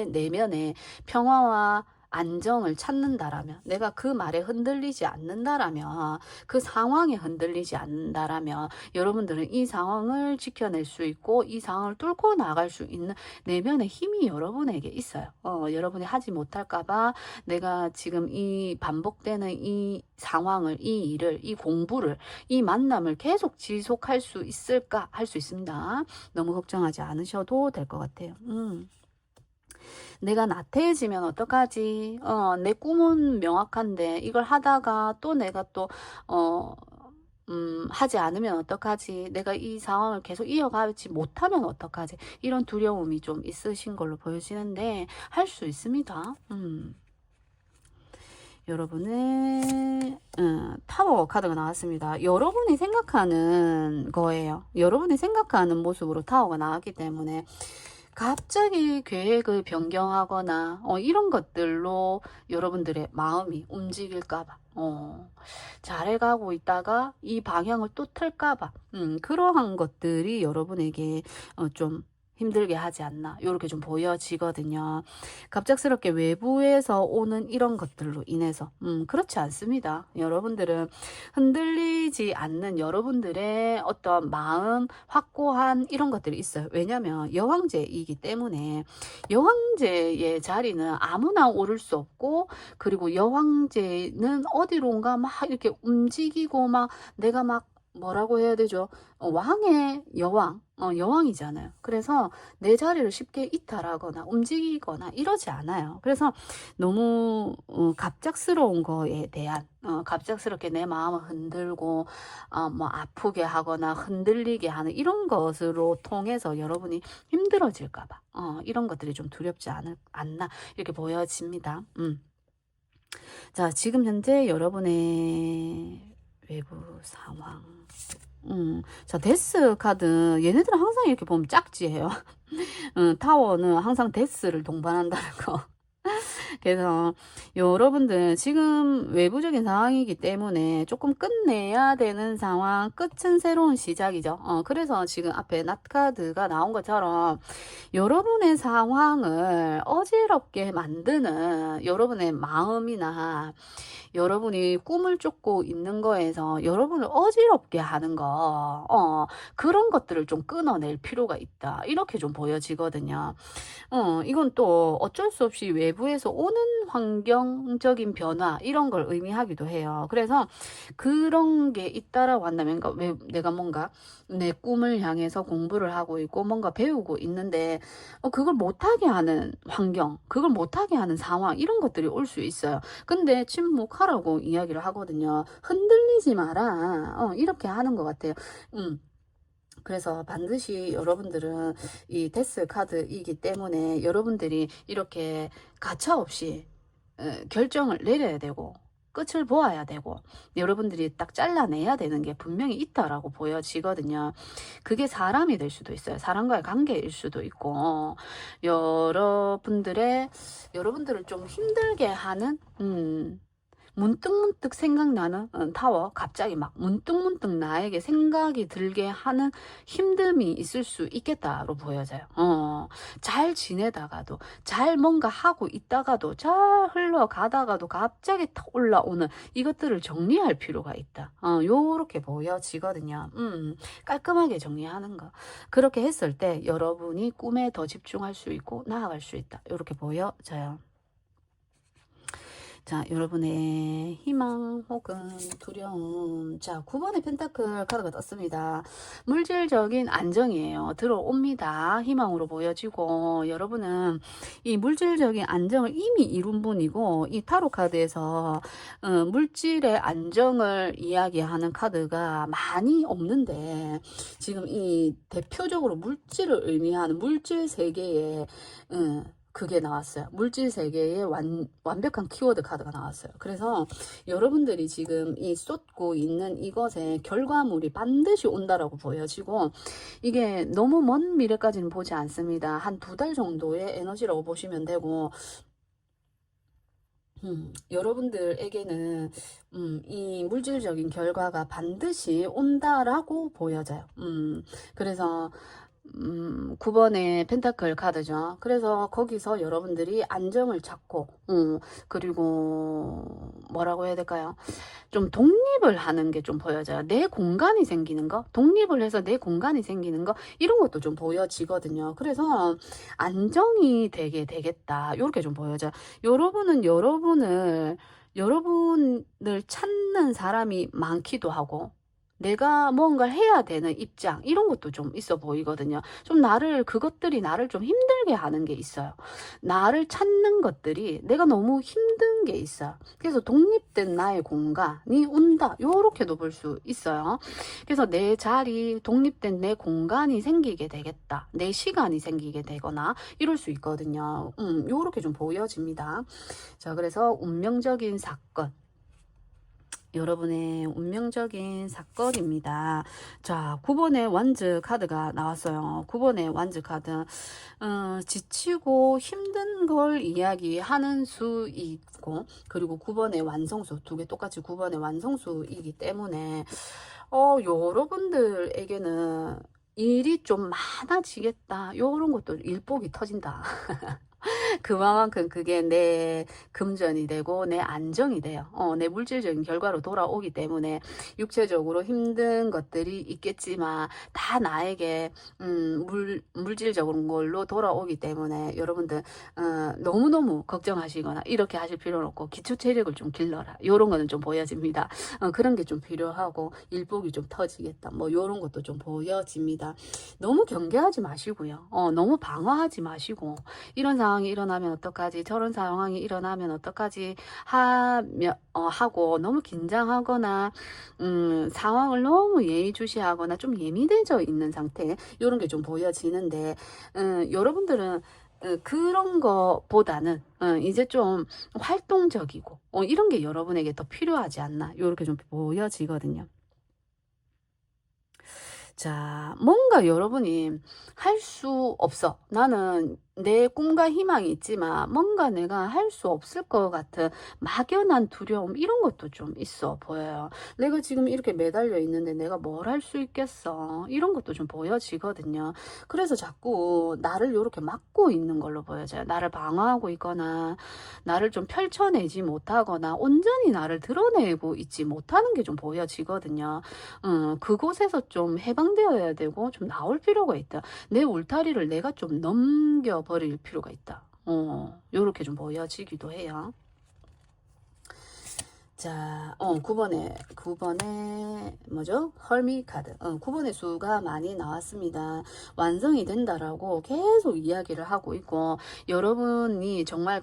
내면에 평화와 안정을 찾는다라면, 내가 그 말에 흔들리지 않는다라면, 그 상황에 흔들리지 않는다라면, 여러분들은 이 상황을 지켜낼 수 있고 이 상황을 뚫고 나갈 수 있는 내면의 힘이 여러분에게 있어요. 여러분이 하지 못할까봐, 내가 지금 이 반복되는 이 상황을, 이 일을, 이 공부를, 이 만남을 계속 지속할 수 있을까? 할 수 있습니다. 너무 걱정하지 않으셔도 될 것 같아요. 내가 나태해지면 어떡하지? 내 꿈은 명확한데 이걸 하다가 또 내가 또 어, 하지 않으면 어떡하지? 내가 이 상황을 계속 이어가지 못하면 어떡하지? 이런 두려움이 좀 있으신 걸로 보여지는데 할 수 있습니다. 여러분의 타워 카드가 나왔습니다. 여러분이 생각하는 거예요. 여러분이 생각하는 모습으로 타워가 나왔기 때문에 갑자기 계획을 변경하거나 이런 것들로 여러분들의 마음이 움직일까봐, 잘해가고 있다가 이 방향을 또 틀까봐, 그러한 것들이 여러분에게 좀 힘들게 하지 않나, 이렇게 좀 보여지거든요. 갑작스럽게 외부에서 오는 이런 것들로 인해서 그렇지 않습니다. 여러분들은 흔들리지 않는 여러분들의 어떤 마음 확고한 이런 것들이 있어요. 왜냐하면 여왕제이기 때문에, 여왕제의 자리는 아무나 오를 수 없고, 그리고 여왕제는 어디론가 막 이렇게 움직이고, 막 내가 막 뭐라고 해야 되죠? 왕의 여왕, 여왕이잖아요. 그래서 내 자리를 쉽게 이탈하거나 움직이거나 이러지 않아요. 그래서 너무 갑작스러운 거에 대한, 갑작스럽게 내 마음을 흔들고 뭐 아프게 하거나 흔들리게 하는 이런 것으로 통해서 여러분이 힘들어질까봐, 이런 것들이 좀 두렵지 않나 이렇게 보여집니다. 자, 지금 현재 여러분의 외부 상황. 자, 데스 카드. 얘네들은 항상 이렇게 보면 짝지예요. 타워는 항상 데스를 동반한다는 거. 그래서 여러분들 지금 외부적인 상황이기 때문에 조금 끝내야 되는 상황, 끝은 새로운 시작이죠. 그래서 지금 앞에 낫카드가 나온 것처럼 여러분의 상황을 어지럽게 만드는 여러분의 마음이나 여러분이 꿈을 쫓고 있는 거에서 여러분을 어지럽게 하는 거, 그런 것들을 좀 끊어낼 필요가 있다. 이렇게 좀 보여지거든요. 이건 또 어쩔 수 없이 외부에서 오는 환경적인 변화 이런 걸 의미하기도 해요. 그래서 그런 게 있다라고 한다면, 그러니까 왜 내가 뭔가 내 꿈을 향해서 공부를 하고 있고 뭔가 배우고 있는데 그걸 못하게 하는 환경, 그걸 못하게 하는 상황 이런 것들이 올 수 있어요. 근데 침묵하라고 이야기를 하거든요. 흔들리지 마라. 이렇게 하는 것 같아요. 그래서 반드시 여러분들은 이 데스 카드이기 때문에 여러분들이 이렇게 가차없이 결정을 내려야 되고 끝을 보아야 되고 여러분들이 딱 잘라내야 되는 게 분명히 있다라고 보여지거든요. 그게 사람이 될 수도 있어요. 사람과의 관계일 수도 있고, 여러분들을 좀 힘들게 하는 문득문득 생각나는 타워, 갑자기 막 문득문득 나에게 생각이 들게 하는 힘듦이 있을 수 있겠다로 보여져요. 잘 지내다가도, 잘 뭔가 하고 있다가도, 잘 흘러가다가도 갑자기 탁 올라오는 이것들을 정리할 필요가 있다. 요렇게 보여지거든요. 깔끔하게 정리하는 거. 그렇게 했을 때 여러분이 꿈에 더 집중할 수 있고 나아갈 수 있다. 요렇게 보여져요. 자, 여러분의 희망 혹은 두려움. 자, 9번의 펜타클 카드가 떴습니다. 물질적인 안정이에요. 들어옵니다. 희망으로 보여지고, 여러분은 이 물질적인 안정을 이미 이룬 분이고, 이 타로 카드에서 물질의 안정을 이야기하는 카드가 많이 없는데, 지금 이 대표적으로 물질을 의미하는 물질 세계에 그게 나왔어요. 물질 세계의 완벽한 키워드 카드가 나왔어요. 그래서 여러분들이 지금 이 쏟고 있는 이것의 결과물이 반드시 온다라고 보여지고, 이게 너무 먼 미래까지는 보지 않습니다. 한 2달 정도의 에너지라고 보시면 되고, 여러분들에게는 이 물질적인 결과가 반드시 온다라고 보여져요. 그래서 9번의 펜타클 카드죠. 그래서 거기서 여러분들이 안정을 찾고, 그리고 뭐라고 해야 될까요? 좀 독립을 하는 게 좀 보여져요. 내 공간이 생기는 거, 독립을 해서 내 공간이 생기는 거, 이런 것도 좀 보여지거든요. 그래서 안정이 되게 되겠다, 이렇게 좀 보여져요. 여러분은 여러분을 찾는 사람이 많기도 하고, 내가 뭔가를 해야 되는 입장, 이런 것도 좀 있어 보이거든요. 좀 그것들이 나를 좀 힘들게 하는 게 있어요. 나를 찾는 것들이 내가 너무 힘든 게 있어요. 그래서 독립된 나의 공간이 온다, 요렇게도 볼 수 있어요. 그래서 내 자리, 독립된 내 공간이 생기게 되겠다, 내 시간이 생기게 되거나 이럴 수 있거든요. 요렇게 좀 보여집니다. 자, 그래서 운명적인 사건, 여러분의 운명적인 사건입니다. 자, 9번의 완즈 카드가 나왔어요. 9번의 완즈 카드. 지치고 힘든 걸 이야기하는 수 있고, 그리고 9번의 완성수, 2개 똑같이 9번의 완성수이기 때문에, 여러분들에게는 일이 좀 많아지겠다, 요런 것도 일복이 터진다. 그만큼 그게 내 금전이 되고 내 안정이 돼요. 내 물질적인 결과로 돌아오기 때문에 육체적으로 힘든 것들이 있겠지만 다 나에게 물질적인 걸로 돌아오기 때문에 여러분들 너무너무 걱정하시거나 이렇게 하실 필요는 없고, 기초 체력을 좀 길러라, 요런 거는 좀 보여집니다. 그런 게 좀 필요하고, 일복이 좀 터지겠다, 뭐 요런 것도 좀 보여집니다. 너무 경계하지 마시고요. 너무 방어하지 마시고, 이런 상황이 일어나면 어떡하지, 저런 상황이 일어나면 어떡하지 하고 너무 긴장하거나 상황을 너무 예의주시하거나 좀 예민해져 있는 상태, 이런 게 좀 보여지는데, 여러분들은 그런 거보다는 이제 좀 활동적이고 이런 게 여러분에게 더 필요하지 않나, 이렇게 좀 보여지거든요. 자, 뭔가 여러분이 할 수 없어, 나는 내 꿈과 희망이 있지만 뭔가 내가 할 수 없을 것 같은 막연한 두려움, 이런 것도 좀 있어 보여요. 내가 지금 이렇게 매달려 있는데 내가 뭘 할 수 있겠어, 이런 것도 좀 보여지거든요. 그래서 자꾸 나를 이렇게 막고 있는 걸로 보여져요. 나를 방어하고 있거나, 나를 좀 펼쳐내지 못하거나, 온전히 나를 드러내고 있지 못하는 게 좀 보여지거든요. 그곳에서 좀 해방되어야 되고 좀 나올 필요가 있다. 내 울타리를 내가 좀 넘겨버릴 필요가 있다. 요렇게 좀 보여지기도 해요. 자, 9번에, 뭐죠? 헐미 카드. 9번의 수가 많이 나왔습니다. 완성이 된다라고 계속 이야기를 하고 있고, 여러분이 정말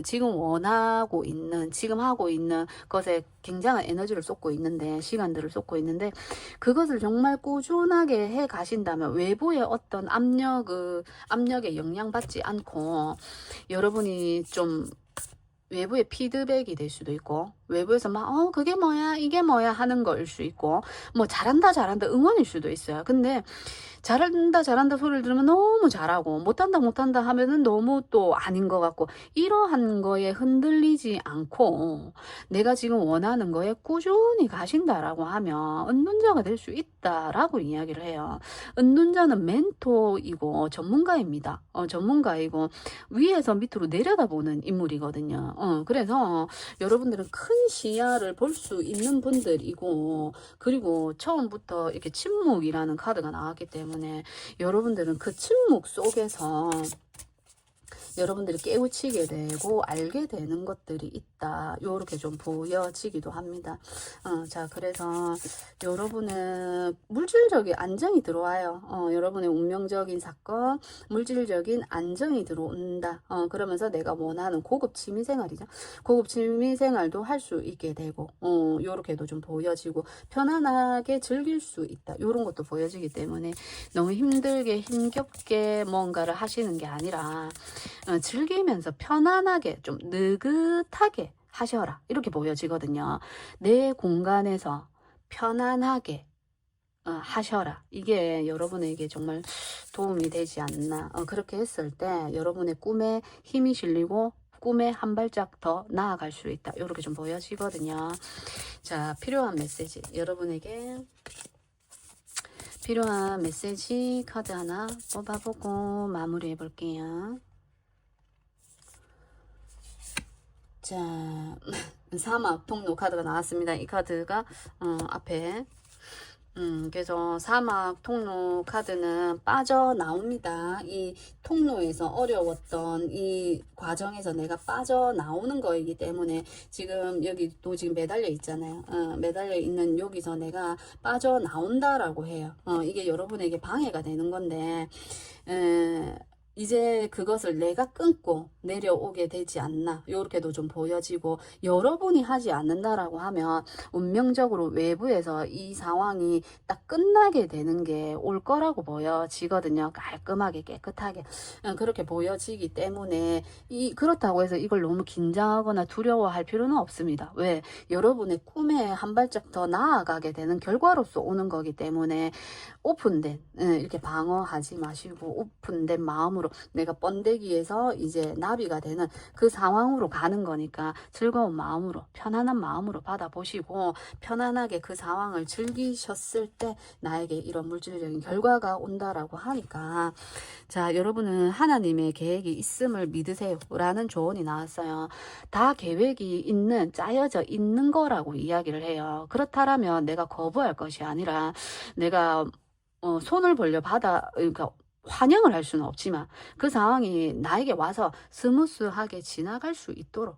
지금 원하고 있는, 지금 하고 있는 것에 굉장한 에너지를 쏟고 있는데, 시간들을 쏟고 있는데, 그것을 정말 꾸준하게 해 가신다면, 외부의 어떤 압력에 영향받지 않고, 여러분이 좀 외부의 피드백이 될 수도 있고, 외부에서 막 그게 뭐야 이게 뭐야 하는 거일 수 있고, 뭐 잘한다 잘한다 응원일 수도 있어요. 근데 잘한다 잘한다 소리를 들으면 너무 잘하고, 못한다 못한다 하면은 너무 또 아닌 것 같고, 이러한 거에 흔들리지 않고 내가 지금 원하는 거에 꾸준히 가신다라고 하면 은둔자가 될 수 있다라고 이야기를 해요. 은둔자는 멘토이고 전문가입니다. 전문가이고 위에서 밑으로 내려다보는 인물이거든요. 그래서 여러분들은 큰 시야를 볼 수 있는 분들이고, 그리고 처음부터 이렇게 침묵이라는 카드가 나왔기 때문에 여러분들은 그 침묵 속에서 여러분들이 깨우치게 되고 알게 되는 것들이 있다, 요렇게 좀 보여지기도 합니다. 자, 그래서 여러분은 물질적인 안정이 들어와요. 여러분의 운명적인 사건, 물질적인 안정이 들어온다. 그러면서 내가 원하는 고급 취미생활이죠. 고급 취미생활도 할 수 있게 되고, 요렇게도 좀 보여지고 편안하게 즐길 수 있다, 요런 것도 보여지기 때문에 너무 힘들게 힘겹게 뭔가를 하시는 게 아니라 즐기면서 편안하게 좀 느긋하게 하셔라 이렇게 보여지거든요. 내 공간에서 편안하게 하셔라. 이게 여러분에게 정말 도움이 되지 않나. 그렇게 했을 때 여러분의 꿈에 힘이 실리고 꿈에 한 발짝 더 나아갈 수 있다. 이렇게 좀 보여지거든요. 자, 필요한 메시지. 여러분에게 필요한 메시지 카드 하나 뽑아보고 마무리해 볼게요. 자, 사막 통로 카드가 나왔습니다. 이 카드가 앞에 그래서 사막 통로 카드는 빠져나옵니다. 이 통로에서 어려웠던 이 과정에서 내가 빠져나오는 거이기 때문에 지금 여기도 지금 매달려 있잖아요. 매달려 있는 여기서 내가 빠져나온다라고 해요. 이게 여러분에게 방해가 되는 건데 이제 그것을 내가 끊고 내려오게 되지 않나 요렇게도 좀 보여지고, 여러분이 하지 않는다라고 하면 운명적으로 외부에서 이 상황이 딱 끝나게 되는 게 올 거라고 보여지거든요. 깔끔하게 깨끗하게 그렇게 보여지기 때문에 그렇다고 해서 이걸 너무 긴장하거나 두려워할 필요는 없습니다. 왜? 여러분의 꿈에 한 발짝 더 나아가게 되는 결과로서 오는 거기 때문에 오픈된 이렇게 방어하지 마시고 오픈된 마음으로 내가 번데기에서 이제 나비가 되는 그 상황으로 가는 거니까 즐거운 마음으로 편안한 마음으로 받아보시고 편안하게 그 상황을 즐기셨을 때 나에게 이런 물질적인 결과가 온다라고 하니까, 자, 여러분은 하나님의 계획이 있음을 믿으세요 라는 조언이 나왔어요. 다 계획이 있는 짜여져 있는 거라고 이야기를 해요. 그렇다면 내가 거부할 것이 아니라 내가 손을 벌려 그러니까 환영을 할 수는 없지만 그 상황이 나에게 와서 스무스하게 지나갈 수 있도록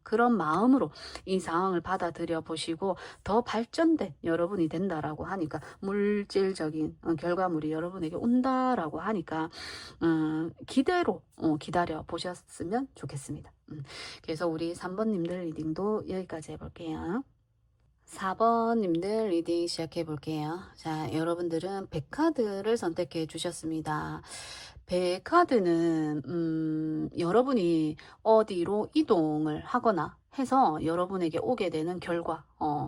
그런 마음으로 이 상황을 받아들여 보시고 더 발전된 여러분이 된다라고 하니까, 물질적인 결과물이 여러분에게 온다라고 하니까 기대로 기다려 보셨으면 좋겠습니다. 그래서 우리 3번님들 리딩도 여기까지 해볼게요. 4번님들 리딩 시작해 볼게요. 자, 여러분들은 100카드를 선택해 주셨습니다. 100카드는 여러분이 어디로 이동을 하거나 해서 여러분에게 오게 되는 결과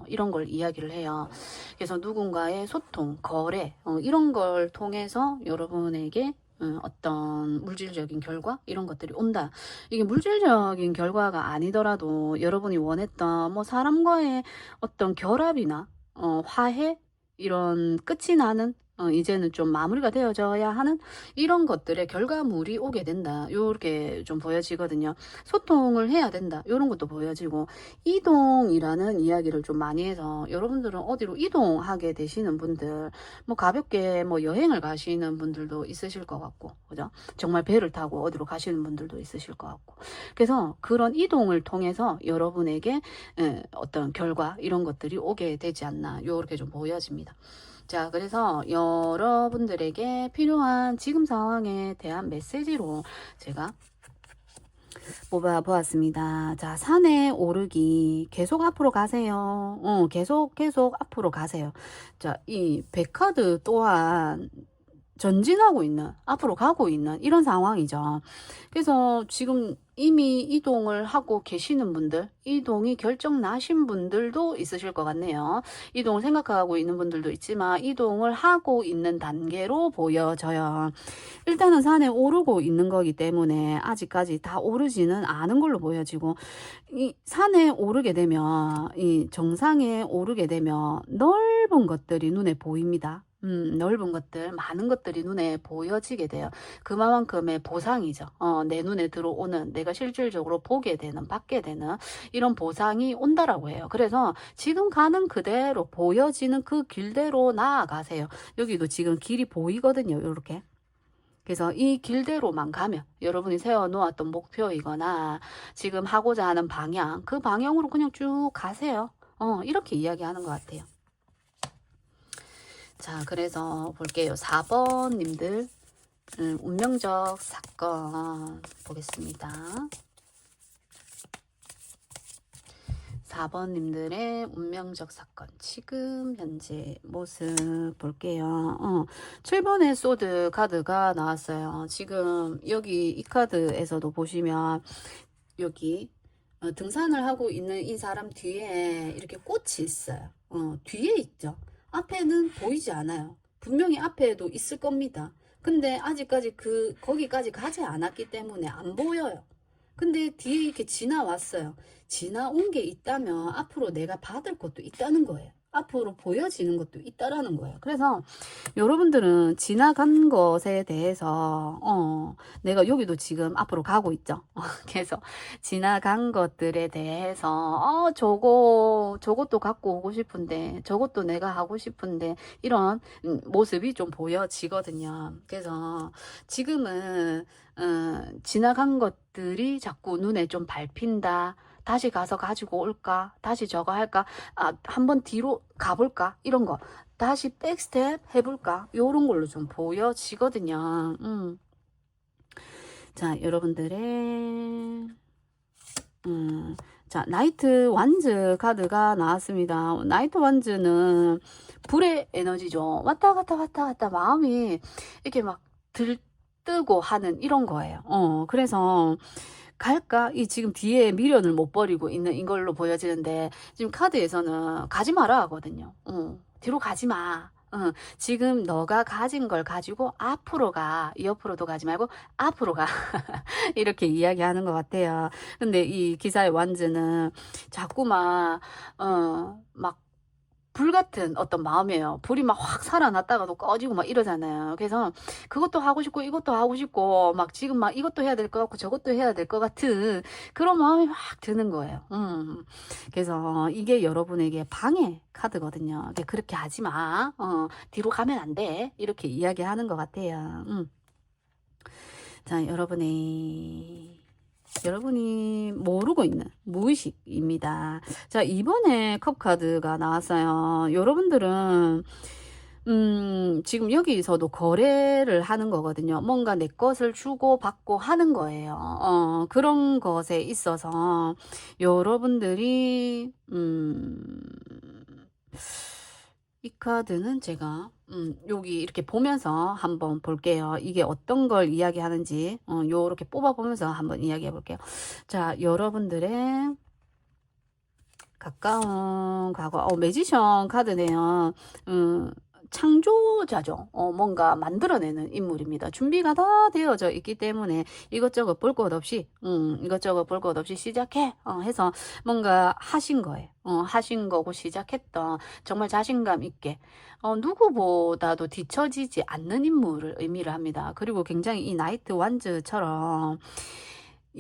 이런 걸 이야기를 해요. 그래서 누군가의 소통, 거래 이런 걸 통해서 여러분에게 어떤 물질적인 결과 이런 것들이 온다. 이게 물질적인 결과가 아니더라도 여러분이 원했던 뭐 사람과의 어떤 결합이나 화해 이런 끝이 나는 이제는 좀 마무리가 되어져야 하는 이런 것들의 결과물이 오게 된다. 요렇게 좀 보여지거든요. 소통을 해야 된다. 요런 것도 보여지고, 이동이라는 이야기를 좀 많이 해서 여러분들은 어디로 이동하게 되시는 분들, 뭐 가볍게 뭐 여행을 가시는 분들도 있으실 것 같고, 그죠? 정말 배를 타고 어디로 가시는 분들도 있으실 것 같고. 그래서 그런 이동을 통해서 여러분에게 어떤 결과 이런 것들이 오게 되지 않나. 요렇게 좀 보여집니다. 자, 그래서 여러분들에게 필요한 지금 상황에 대한 메시지로 제가 뽑아보았습니다. 자, 산에 오르기 계속 앞으로 가세요. 계속 앞으로 가세요. 자, 이 100카드 또한 전진하고 있는, 앞으로 가고 있는 이런 상황이죠. 그래서 지금 이미 이동을 하고 계시는 분들, 이동이 결정 나신 분들도 있으실 것 같네요. 이동을 생각하고 있는 분들도 있지만 이동을 하고 있는 단계로 보여져요. 일단은 산에 오르고 있는 거기 때문에 아직까지 다 오르지는 않은 걸로 보여지고, 이 산에 오르게 되면, 이 정상에 오르게 되면 넓은 것들이 눈에 보입니다. 넓은 것들, 많은 것들이 눈에 보여지게 돼요. 그만큼의 보상이죠. 내 눈에 들어오는, 내가 실질적으로 보게 되는, 받게 되는 이런 보상이 온다라고 해요. 그래서 지금 가는 그대로 보여지는 그 길대로 나아가세요. 여기도 지금 길이 보이거든요. 이렇게. 그래서 이 길대로만 가면 여러분이 세워놓았던 목표이거나 지금 하고자 하는 방향, 그 방향으로 그냥 쭉 가세요. 이렇게 이야기하는 것 같아요. 자, 그래서 볼게요. 4번님들 운명적 사건 보겠습니다. 4번님들의 운명적 사건 지금 현재 모습 볼게요. 7번의 소드 카드가 나왔어요. 지금 여기 이 카드에서도 보시면 여기 등산을 하고 있는 이 사람 뒤에 이렇게 꽃이 있어요. 뒤에 있죠. 앞에는 보이지 않아요. 분명히 앞에도 있을 겁니다. 근데 아직까지 거기까지 가지 않았기 때문에 안 보여요. 근데 뒤에 이렇게 지나왔어요. 지나온 게 있다면 앞으로 내가 받을 것도 있다는 거예요. 앞으로 보여지는 것도 있다라는 거예요. 그래서 여러분들은 지나간 것에 대해서 내가 여기도 지금 앞으로 가고 있죠. 그래서 지나간 것들에 대해서 저것도 갖고 오고 싶은데 저것도 내가 하고 싶은데 이런 모습이 좀 보여지거든요. 그래서 지금은 지나간 것들이 자꾸 눈에 좀 밟힌다. 다시 가서 가지고 올까? 다시 저거 할까? 한번 뒤로 가볼까? 이런 거. 다시 백스텝 해볼까? 요런 걸로 좀 보여지거든요. 자, 여러분들의 자, 나이트 완즈 카드가 나왔습니다. 나이트 완즈는 불의 에너지죠. 왔다 갔다 왔다 갔다 마음이 이렇게 막 들뜨고 하는 이런 거예요. 그래서 갈까? 이 지금 뒤에 미련을 못 버리고 있는 이걸로 보여지는데 지금 카드에서는 가지 마라 하거든요. 뒤로 가지 마. 지금 너가 가진 걸 가지고 앞으로 가. 옆으로도 가지 말고 앞으로 가. 이렇게 이야기하는 것 같아요. 근데 이 기사의 완즈는 자꾸만 막 불같은 어떤 마음이에요. 불이 막 확 살아났다가도 꺼지고 막 이러잖아요. 그래서 그것도 하고 싶고 이것도 하고 싶고 막 지금 막 이것도 해야 될 것 같고 저것도 해야 될 것 같은 그런 마음이 막 드는 거예요. 그래서 이게 여러분에게 방해 카드거든요. 그렇게 하지 마. 뒤로 가면 안 돼. 이렇게 이야기하는 것 같아요. 자, 여러분이 모르고 있는 무의식입니다. 자, 이번에 컵 카드가 나왔어요. 여러분들은 지금 여기서도 거래를 하는 거거든요. 뭔가 내 것을 주고 받고 하는 거예요. 그런 것에 있어서 여러분들이 이 카드는 제가 여기 이렇게 보면서 한번 볼게요. 이게 어떤 걸 이야기하는지 요렇게 뽑아보면서 한번 이야기해 볼게요. 자, 여러분들의 가까운 과거 매지션 카드네요. 창조자죠. 뭔가 만들어내는 인물입니다. 준비가 다 되어져 있기 때문에 이것저것 볼 것 없이 이것저것 볼 것 없이 시작해 해서 뭔가 하신 거예요. 하신 거고 시작했던 정말 자신감 있게 누구보다도 뒤처지지 않는 인물을 의미를 합니다. 그리고 굉장히 이 나이트 완즈처럼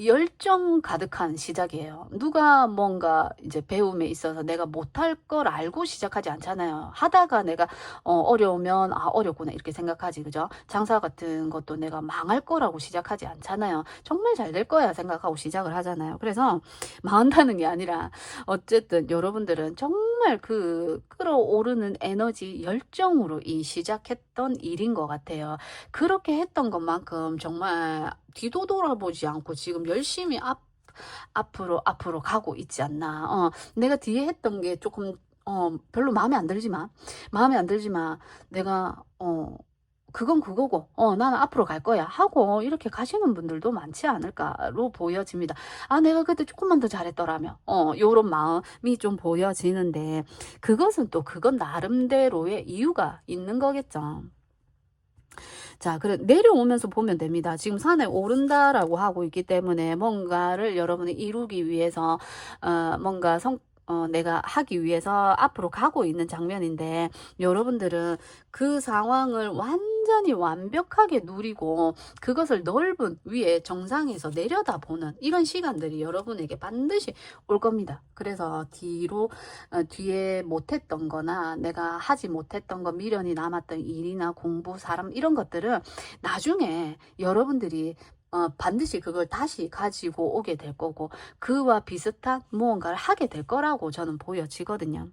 열정 가득한 시작이에요. 누가 뭔가 이제 배움에 있어서 내가 못할 걸 알고 시작하지 않잖아요. 하다가 내가 어려우면 어렵구나 이렇게 생각하지, 그죠? 장사 같은 것도 내가 망할 거라고 시작하지 않잖아요. 정말 잘 될 거야 생각하고 시작을 하잖아요. 그래서 망한다는 게 아니라 어쨌든 여러분들은 정말 그 끌어오르는 에너지 열정으로 이 시작했던 일인 것 같아요. 그렇게 했던 것만큼 정말 뒤도 돌아보지 않고 지금 열심히 앞으로 가고 있지 않나. 내가 뒤에 했던 게 조금 별로 마음에 안 들지만 내가 그건 그거고 나는 앞으로 갈 거야 하고 이렇게 가시는 분들도 많지 않을까로 보여집니다. 내가 그때 조금만 더 잘했더라면 요런 마음이 좀 보여지는데 그건 나름대로의 이유가 있는 거겠죠. 자, 그래 내려오면서 보면 됩니다. 지금 산에 오른다라고 하고 있기 때문에 뭔가를 여러분이 이루기 위해서 뭔가 내가 하기 위해서 앞으로 가고 있는 장면인데 여러분들은 그 상황을 완전히 완벽하게 누리고 그것을 넓은 위에 정상에서 내려다보는 이런 시간들이 여러분에게 반드시 올 겁니다. 그래서 뒤에 못했던 거나 내가 하지 못했던 거 미련이 남았던 일이나 공부, 사람 이런 것들은 나중에 여러분들이 반드시 그걸 다시 가지고 오게 될 거고 그와 비슷한 무언가를 하게 될 거라고 저는 보여지거든요.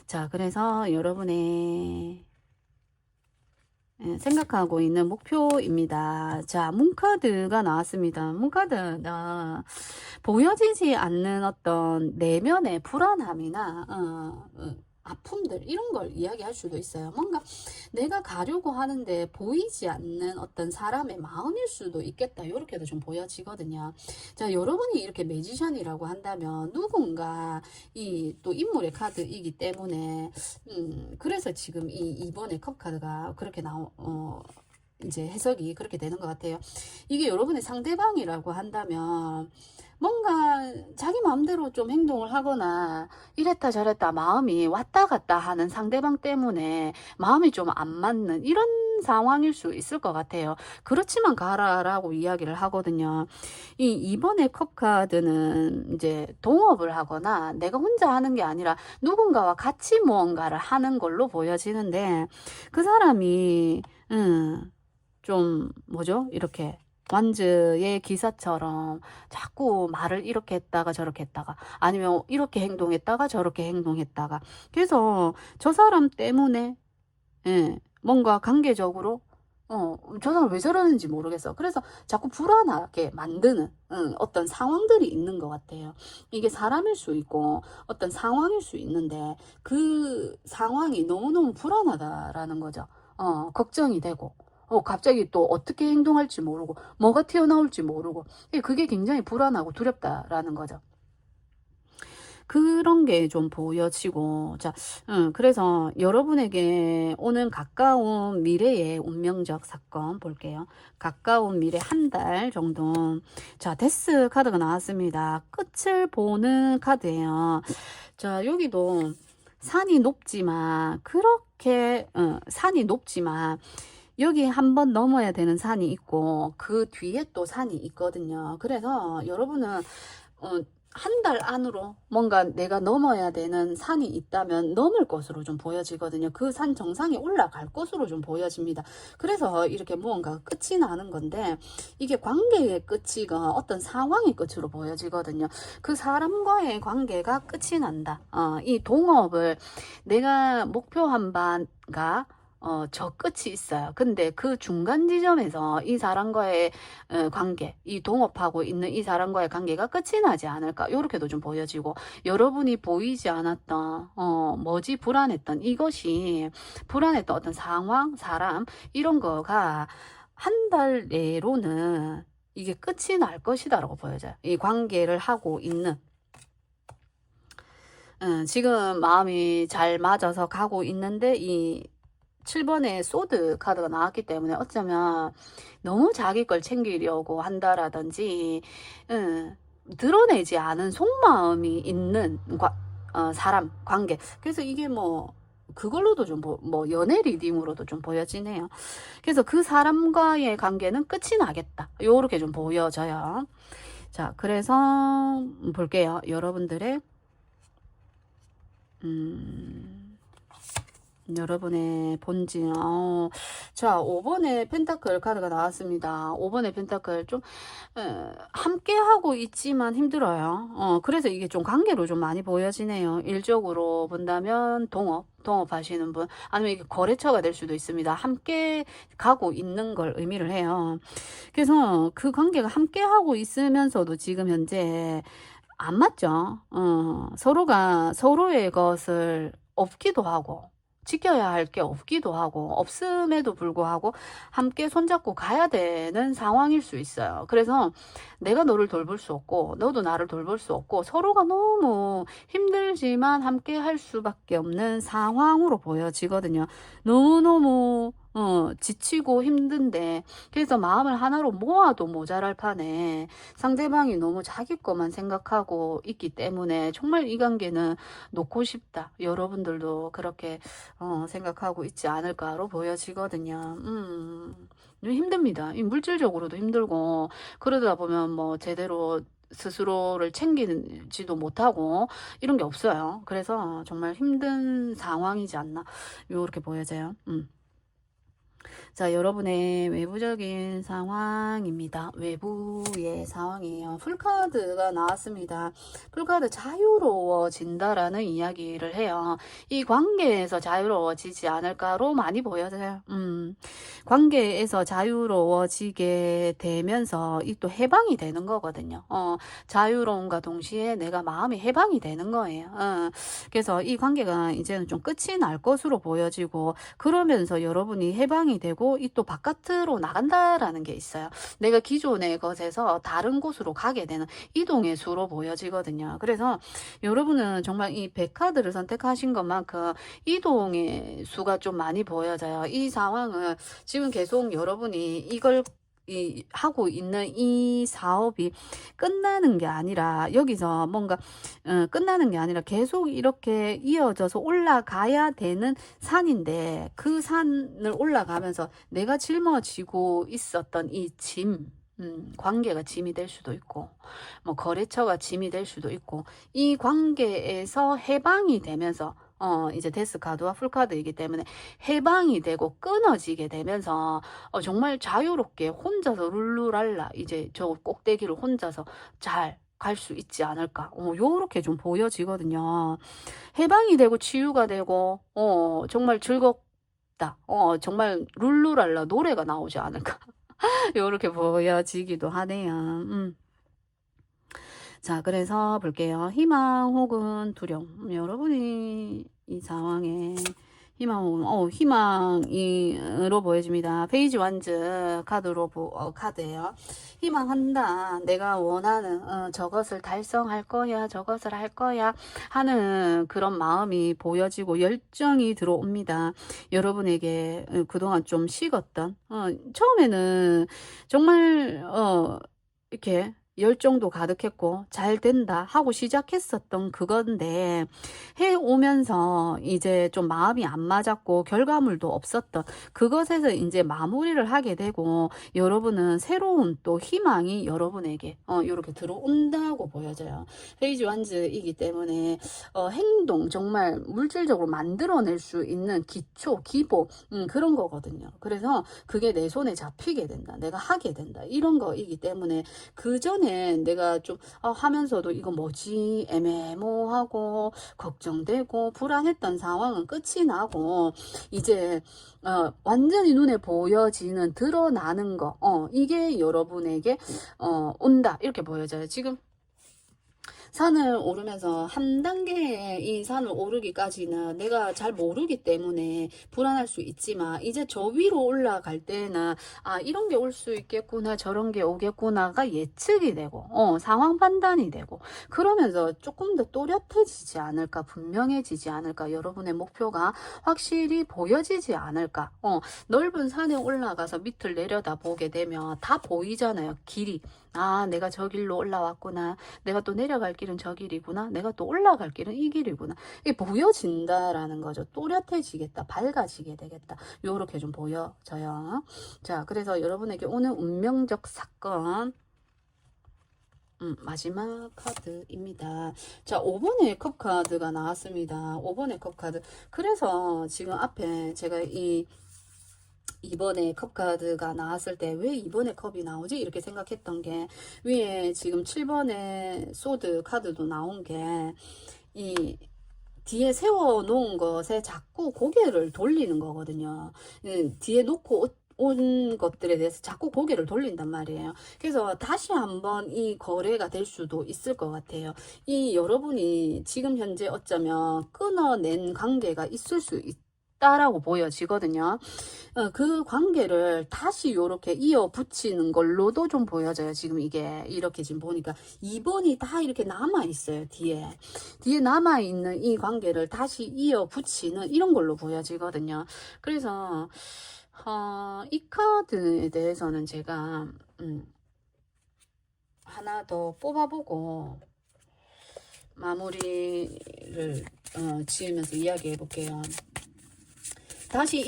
자, 그래서 여러분의 예, 생각하고 있는 목표입니다. 자, 문카드가 나왔습니다. 문카드, 보여지지 않는 어떤 내면의 불안함이나, 아픔들, 이런 걸 이야기할 수도 있어요. 뭔가 내가 가려고 하는데 보이지 않는 어떤 사람의 마음일 수도 있겠다. 이렇게도 좀 보여지거든요. 자, 여러분이 이렇게 매지션이라고 한다면 누군가 또 인물의 카드이기 때문에, 그래서 지금 이번에 컵 카드가 그렇게 이제 해석이 그렇게 되는 것 같아요. 이게 여러분의 상대방이라고 한다면 뭔가 자기 마음대로 좀 행동을 하거나 이랬다 저랬다 마음이 왔다 갔다 하는 상대방 때문에 마음이 좀 안 맞는 이런 상황일 수 있을 것 같아요. 그렇지만 가라라고 이야기를 하거든요. 이번에 컵 카드는 이제 동업을 하거나 내가 혼자 하는 게 아니라 누군가와 같이 무언가를 하는 걸로 보여지는데, 그 사람이 좀 뭐죠? 이렇게 완즈의 기사처럼 자꾸 말을 이렇게 했다가 저렇게 했다가, 아니면 이렇게 행동했다가 저렇게 행동했다가, 그래서 저 사람 때문에 뭔가 관계적으로 저 사람 왜 저러는지 모르겠어. 그래서 자꾸 불안하게 만드는 어떤 상황들이 있는 것 같아요. 이게 사람일 수 있고 어떤 상황일 수 있는데, 그 상황이 너무너무 불안하다라는 거죠. 걱정이 되고, 갑자기 또 어떻게 행동할지 모르고, 뭐가 튀어나올지 모르고, 그게 굉장히 불안하고 두렵다라는 거죠. 그런 게 좀 보여지고, 자, 그래서 여러분에게 오는 가까운 미래의 운명적 사건 볼게요. 가까운 미래 한 달 정도. 자, 데스 카드가 나왔습니다. 끝을 보는 카드예요. 자, 여기도 산이 높지만, 그렇게, 산이 높지만, 여기 한번 넘어야 되는 산이 있고 그 뒤에 또 산이 있거든요. 그래서 여러분은 한 달 안으로 뭔가 내가 넘어야 되는 산이 있다면 넘을 것으로 좀 보여지거든요. 그 산 정상에 올라갈 것으로 좀 보여집니다. 그래서 이렇게 무언가 끝이 나는 건데, 이게 관계의 끝이가 어떤 상황의 끝으로 보여지거든요. 그 사람과의 관계가 끝이 난다. 이 동업을 내가 목표한 바가 저 끝이 있어요. 근데 그 중간 지점에서 이 사람과의 관계, 이 동업하고 있는 이 사람과의 관계가 끝이 나지 않을까, 이렇게도 좀 보여지고, 여러분이 보이지 않았던 뭐지 불안했던 이것이, 불안했던 어떤 상황, 사람, 이런 거가 한 달 내로는 이게 끝이 날 것이다라고 보여져요. 이 관계를 하고 있는, 지금 마음이 잘 맞아서 가고 있는데, 이 7번의 소드 카드가 나왔기 때문에 어쩌면 너무 자기 걸 챙기려고 한다라든지, 드러내지 않은 속마음이 있는 사람, 관계. 그래서 이게 뭐 그걸로도 좀 뭐 연애 리딩으로도 좀 보여지네요. 그래서 그 사람과의 관계는 끝이 나겠다, 요렇게 좀 보여져요. 자, 그래서 볼게요. 여러분들의 여러분의 본질. 자, 5번의 펜타클 카드가 나왔습니다. 5번의 펜타클 좀 함께 하고 있지만 힘들어요. 그래서 이게 좀 관계로 좀 많이 보여지네요. 일적으로 본다면 동업하시는 분, 아니면 이게 거래처가 될 수도 있습니다. 함께 가고 있는 걸 의미를 해요. 그래서 그 관계가 함께 하고 있으면서도 지금 현재 안 맞죠. 서로가 서로의 것을 없기도 하고, 지켜야 할 게 없기도 하고, 없음에도 불구하고 함께 손잡고 가야 되는 상황일 수 있어요. 그래서 내가 너를 돌볼 수 없고 너도 나를 돌볼 수 없고, 서로가 너무 힘들지만 함께 할 수밖에 없는 상황으로 보여지거든요. 너무너무 지치고 힘든데, 그래서 마음을 하나로 모아도 모자랄 판에 상대방이 너무 자기 것만 생각하고 있기 때문에 정말 이 관계는 놓고 싶다, 여러분들도 그렇게 생각하고 있지 않을까로 보여지거든요. 힘듭니다. 물질적으로도 힘들고, 그러다 보면 뭐 제대로 스스로를 챙기지도 못하고 이런 게 없어요. 그래서 정말 힘든 상황이지 않나, 이렇게 보여져요. 자, 여러분의 외부적인 상황입니다. 외부의 상황이에요. 풀카드가 나왔습니다. 풀카드 자유로워진다라는 이야기를 해요. 이 관계에서 자유로워지지 않을까로 많이 보여져요. 관계에서 자유로워지게 되면서 이 또 해방이 되는 거거든요. 자유로움과 동시에 내가 마음이 해방이 되는 거예요. 그래서 이 관계가 이제는 좀 끝이 날 것으로 보여지고, 그러면서 여러분이 해방이 되고 이 또 바깥으로 나간다라는 게 있어요. 내가 기존의 것에서 다른 곳으로 가게 되는 이동의 수로 보여지거든요. 그래서 여러분은 정말 이 100카드를 선택하신 것만큼 이동의 수가 좀 많이 보여져요. 이 상황을 지금 계속 여러분이 이걸 하고 있는 이 사업이 끝나는 게 아니라, 여기서 뭔가 끝나는 게 아니라 계속 이렇게 이어져서 올라가야 되는 산인데, 그 산을 올라가면서 내가 짊어지고 있었던 이 짐, 관계가 짐이 될 수도 있고, 뭐 거래처가 짐이 될 수도 있고, 이 관계에서 해방이 되면서 이제 데스카드와 풀카드이기 때문에 해방이 되고 끊어지게 되면서 정말 자유롭게 혼자서 룰루랄라 이제 저 꼭대기를 혼자서 잘 갈 수 있지 않을까. 요렇게 좀 보여지거든요. 해방이 되고 치유가 되고 정말 즐겁다. 정말 룰루랄라 노래가 나오지 않을까. 요렇게 보여지기도 하네요. 자, 그래서 볼게요. 희망 혹은 두려움. 여러분이 이 상황에 희망 혹은 희망으로 보여집니다. 페이지 완즈 카드로 카드예요. 희망한다. 내가 원하는 저것을 달성할 거야. 저것을 할 거야 하는 그런 마음이 보여지고 열정이 들어옵니다. 여러분에게 그동안 좀 식었던 처음에는 정말 이렇게 열정도 가득했고 잘 된다 하고 시작했었던 그건데, 해오면서 이제 좀 마음이 안 맞았고 결과물도 없었던 그것에서 이제 마무리를 하게 되고, 여러분은 새로운 또 희망이 여러분에게 이렇게 들어온다고 보여져요. 페이지 완즈이기 때문에 행동, 정말 물질적으로 만들어낼 수 있는 기초, 기본 그런 거거든요. 그래서 그게 내 손에 잡히게 된다, 내가 하게 된다, 이런 거이기 때문에 그 전에 내가 좀 하면서도 이거 뭐지 애매모호하고 걱정되고 불안했던 상황은 끝이 나고, 이제 완전히 눈에 보여지는 드러나는 거 이게 여러분에게 온다, 이렇게 보여져요. 지금 산을 오르면서 한 단계의 이 산을 오르기까지는 내가 잘 모르기 때문에 불안할 수 있지만, 이제 저 위로 올라갈 때는 이런 게 올 수 있겠구나, 저런 게 오겠구나가 예측이 되고 상황 판단이 되고, 그러면서 조금 더 또렷해지지 않을까, 분명해지지 않을까, 여러분의 목표가 확실히 보여지지 않을까. 넓은 산에 올라가서 밑을 내려다 보게 되면 다 보이잖아요, 길이. 내가 저 길로 올라왔구나, 내가 또 내려갈 길은 저 길이구나, 내가 또 올라갈 길은 이 길이구나, 이게 보여진다라는 거죠. 또렷해지겠다, 밝아지게 되겠다, 요렇게 좀 보여져요. 자, 그래서 여러분에게 오늘 운명적 사건 마지막 카드입니다. 자, 5번의 컵 카드가 나왔습니다. 5번의 컵 카드. 그래서 지금 앞에 제가 이번에 컵 카드가 나왔을 때 왜 이번에 컵이 나오지? 이렇게 생각했던 게, 위에 지금 7번의 소드 카드도 나온 게, 이 뒤에 세워 놓은 것에 자꾸 고개를 돌리는 거거든요. 뒤에 놓고 온 것들에 대해서 자꾸 고개를 돌린단 말이에요. 그래서 다시 한번 이 거래가 될 수도 있을 것 같아요. 이 여러분이 지금 현재 어쩌면 끊어낸 관계가 있을 수 있다라고 보여지거든요. 그 관계를 다시 요렇게 이어 붙이는 걸로도 좀 보여져요. 지금 이게 이렇게 지금 보니까 2번이 다 이렇게 남아 있어요. 뒤에 남아 있는 이 관계를 다시 이어 붙이는 이런 걸로 보여지거든요. 그래서 이 카드에 대해서는 제가 하나 더 뽑아보고 마무리를 지으면서 이야기해 볼게요. 다시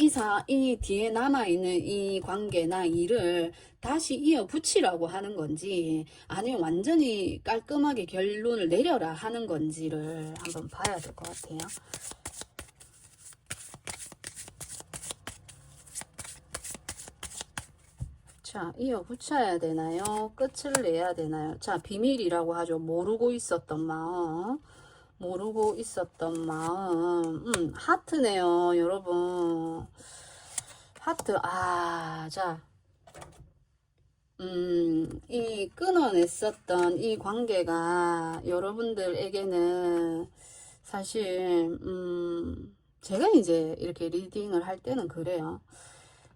이 뒤에 남아있는 이 관계나 일을 다시 이어 붙이라고 하는 건지, 아니면 완전히 깔끔하게 결론을 내려라 하는 건지를 한번 봐야 될 것 같아요. 자, 이어 붙여야 되나요? 끝을 내야 되나요? 자, 비밀이라고 하죠. 모르고 있었던 마음. 모르고 있었던 마음. 하트네요, 여러분. 하트. 아, 자. 이 끊어냈었던 이 관계가 여러분들에게는 사실, 제가 이제 이렇게 리딩을 할 때는 그래요.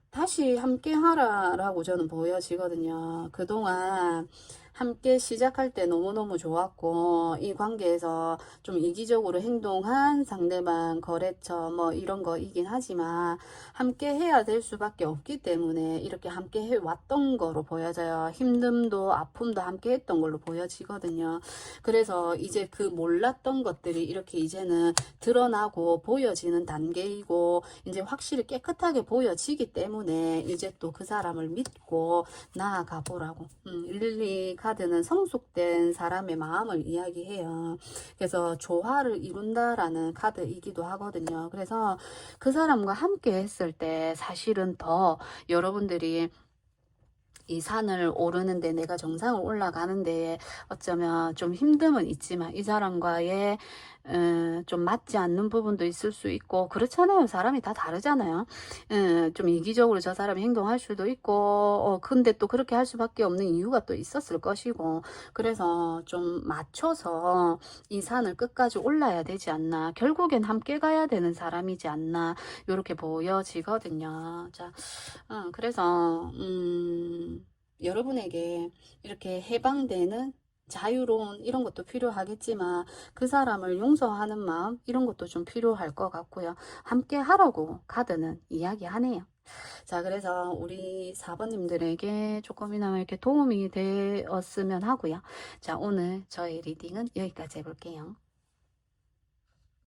다시 함께 하라라고 저는 보여지거든요. 그동안 함께 시작할 때 너무너무 좋았고, 이 관계에서 좀 이기적으로 행동한 상대방, 거래처, 뭐 이런 거이긴 하지만, 함께 해야 될 수밖에 없기 때문에 이렇게 함께 해왔던 거로 보여져요. 힘듦도 아픔도 함께 했던 걸로 보여지거든요. 그래서 이제 그 몰랐던 것들이 이렇게 이제는 드러나고 보여지는 단계이고, 이제 확실히 깨끗하게 보여지기 때문에 이제 또 그 사람을 믿고 나아가 보라고. 112 카드는 성숙된 사람의 마음을 이야기해요. 그래서 조화를 이룬다라는 카드이기도 하거든요. 그래서 그 사람과 함께 했을 때 사실은 더 여러분들이 이 산을 오르는데 내가 정상을 올라가는데 어쩌면 좀 힘듦은 있지만 이 사람과의 좀 맞지 않는 부분도 있을 수 있고 그렇잖아요. 사람이 다 다르잖아요. 좀 이기적으로 저 사람이 행동할 수도 있고 근데 또 그렇게 할 수밖에 없는 이유가 또 있었을 것이고 그래서 좀 맞춰서 이 산을 끝까지 올라야 되지 않나. 결국엔 함께 가야 되는 사람이지 않나. 이렇게 보여지거든요. 자, 그래서 여러분에게 이렇게 해방되는 자유로운 이런 것도 필요하겠지만 그 사람을 용서하는 마음 이런 것도 좀 필요할 것 같고요. 함께 하라고 카드는 이야기하네요. 자, 그래서 우리 4번님들에게 조금이나마 이렇게 도움이 되었으면 하고요. 자, 오늘 저의 리딩은 여기까지 해볼게요.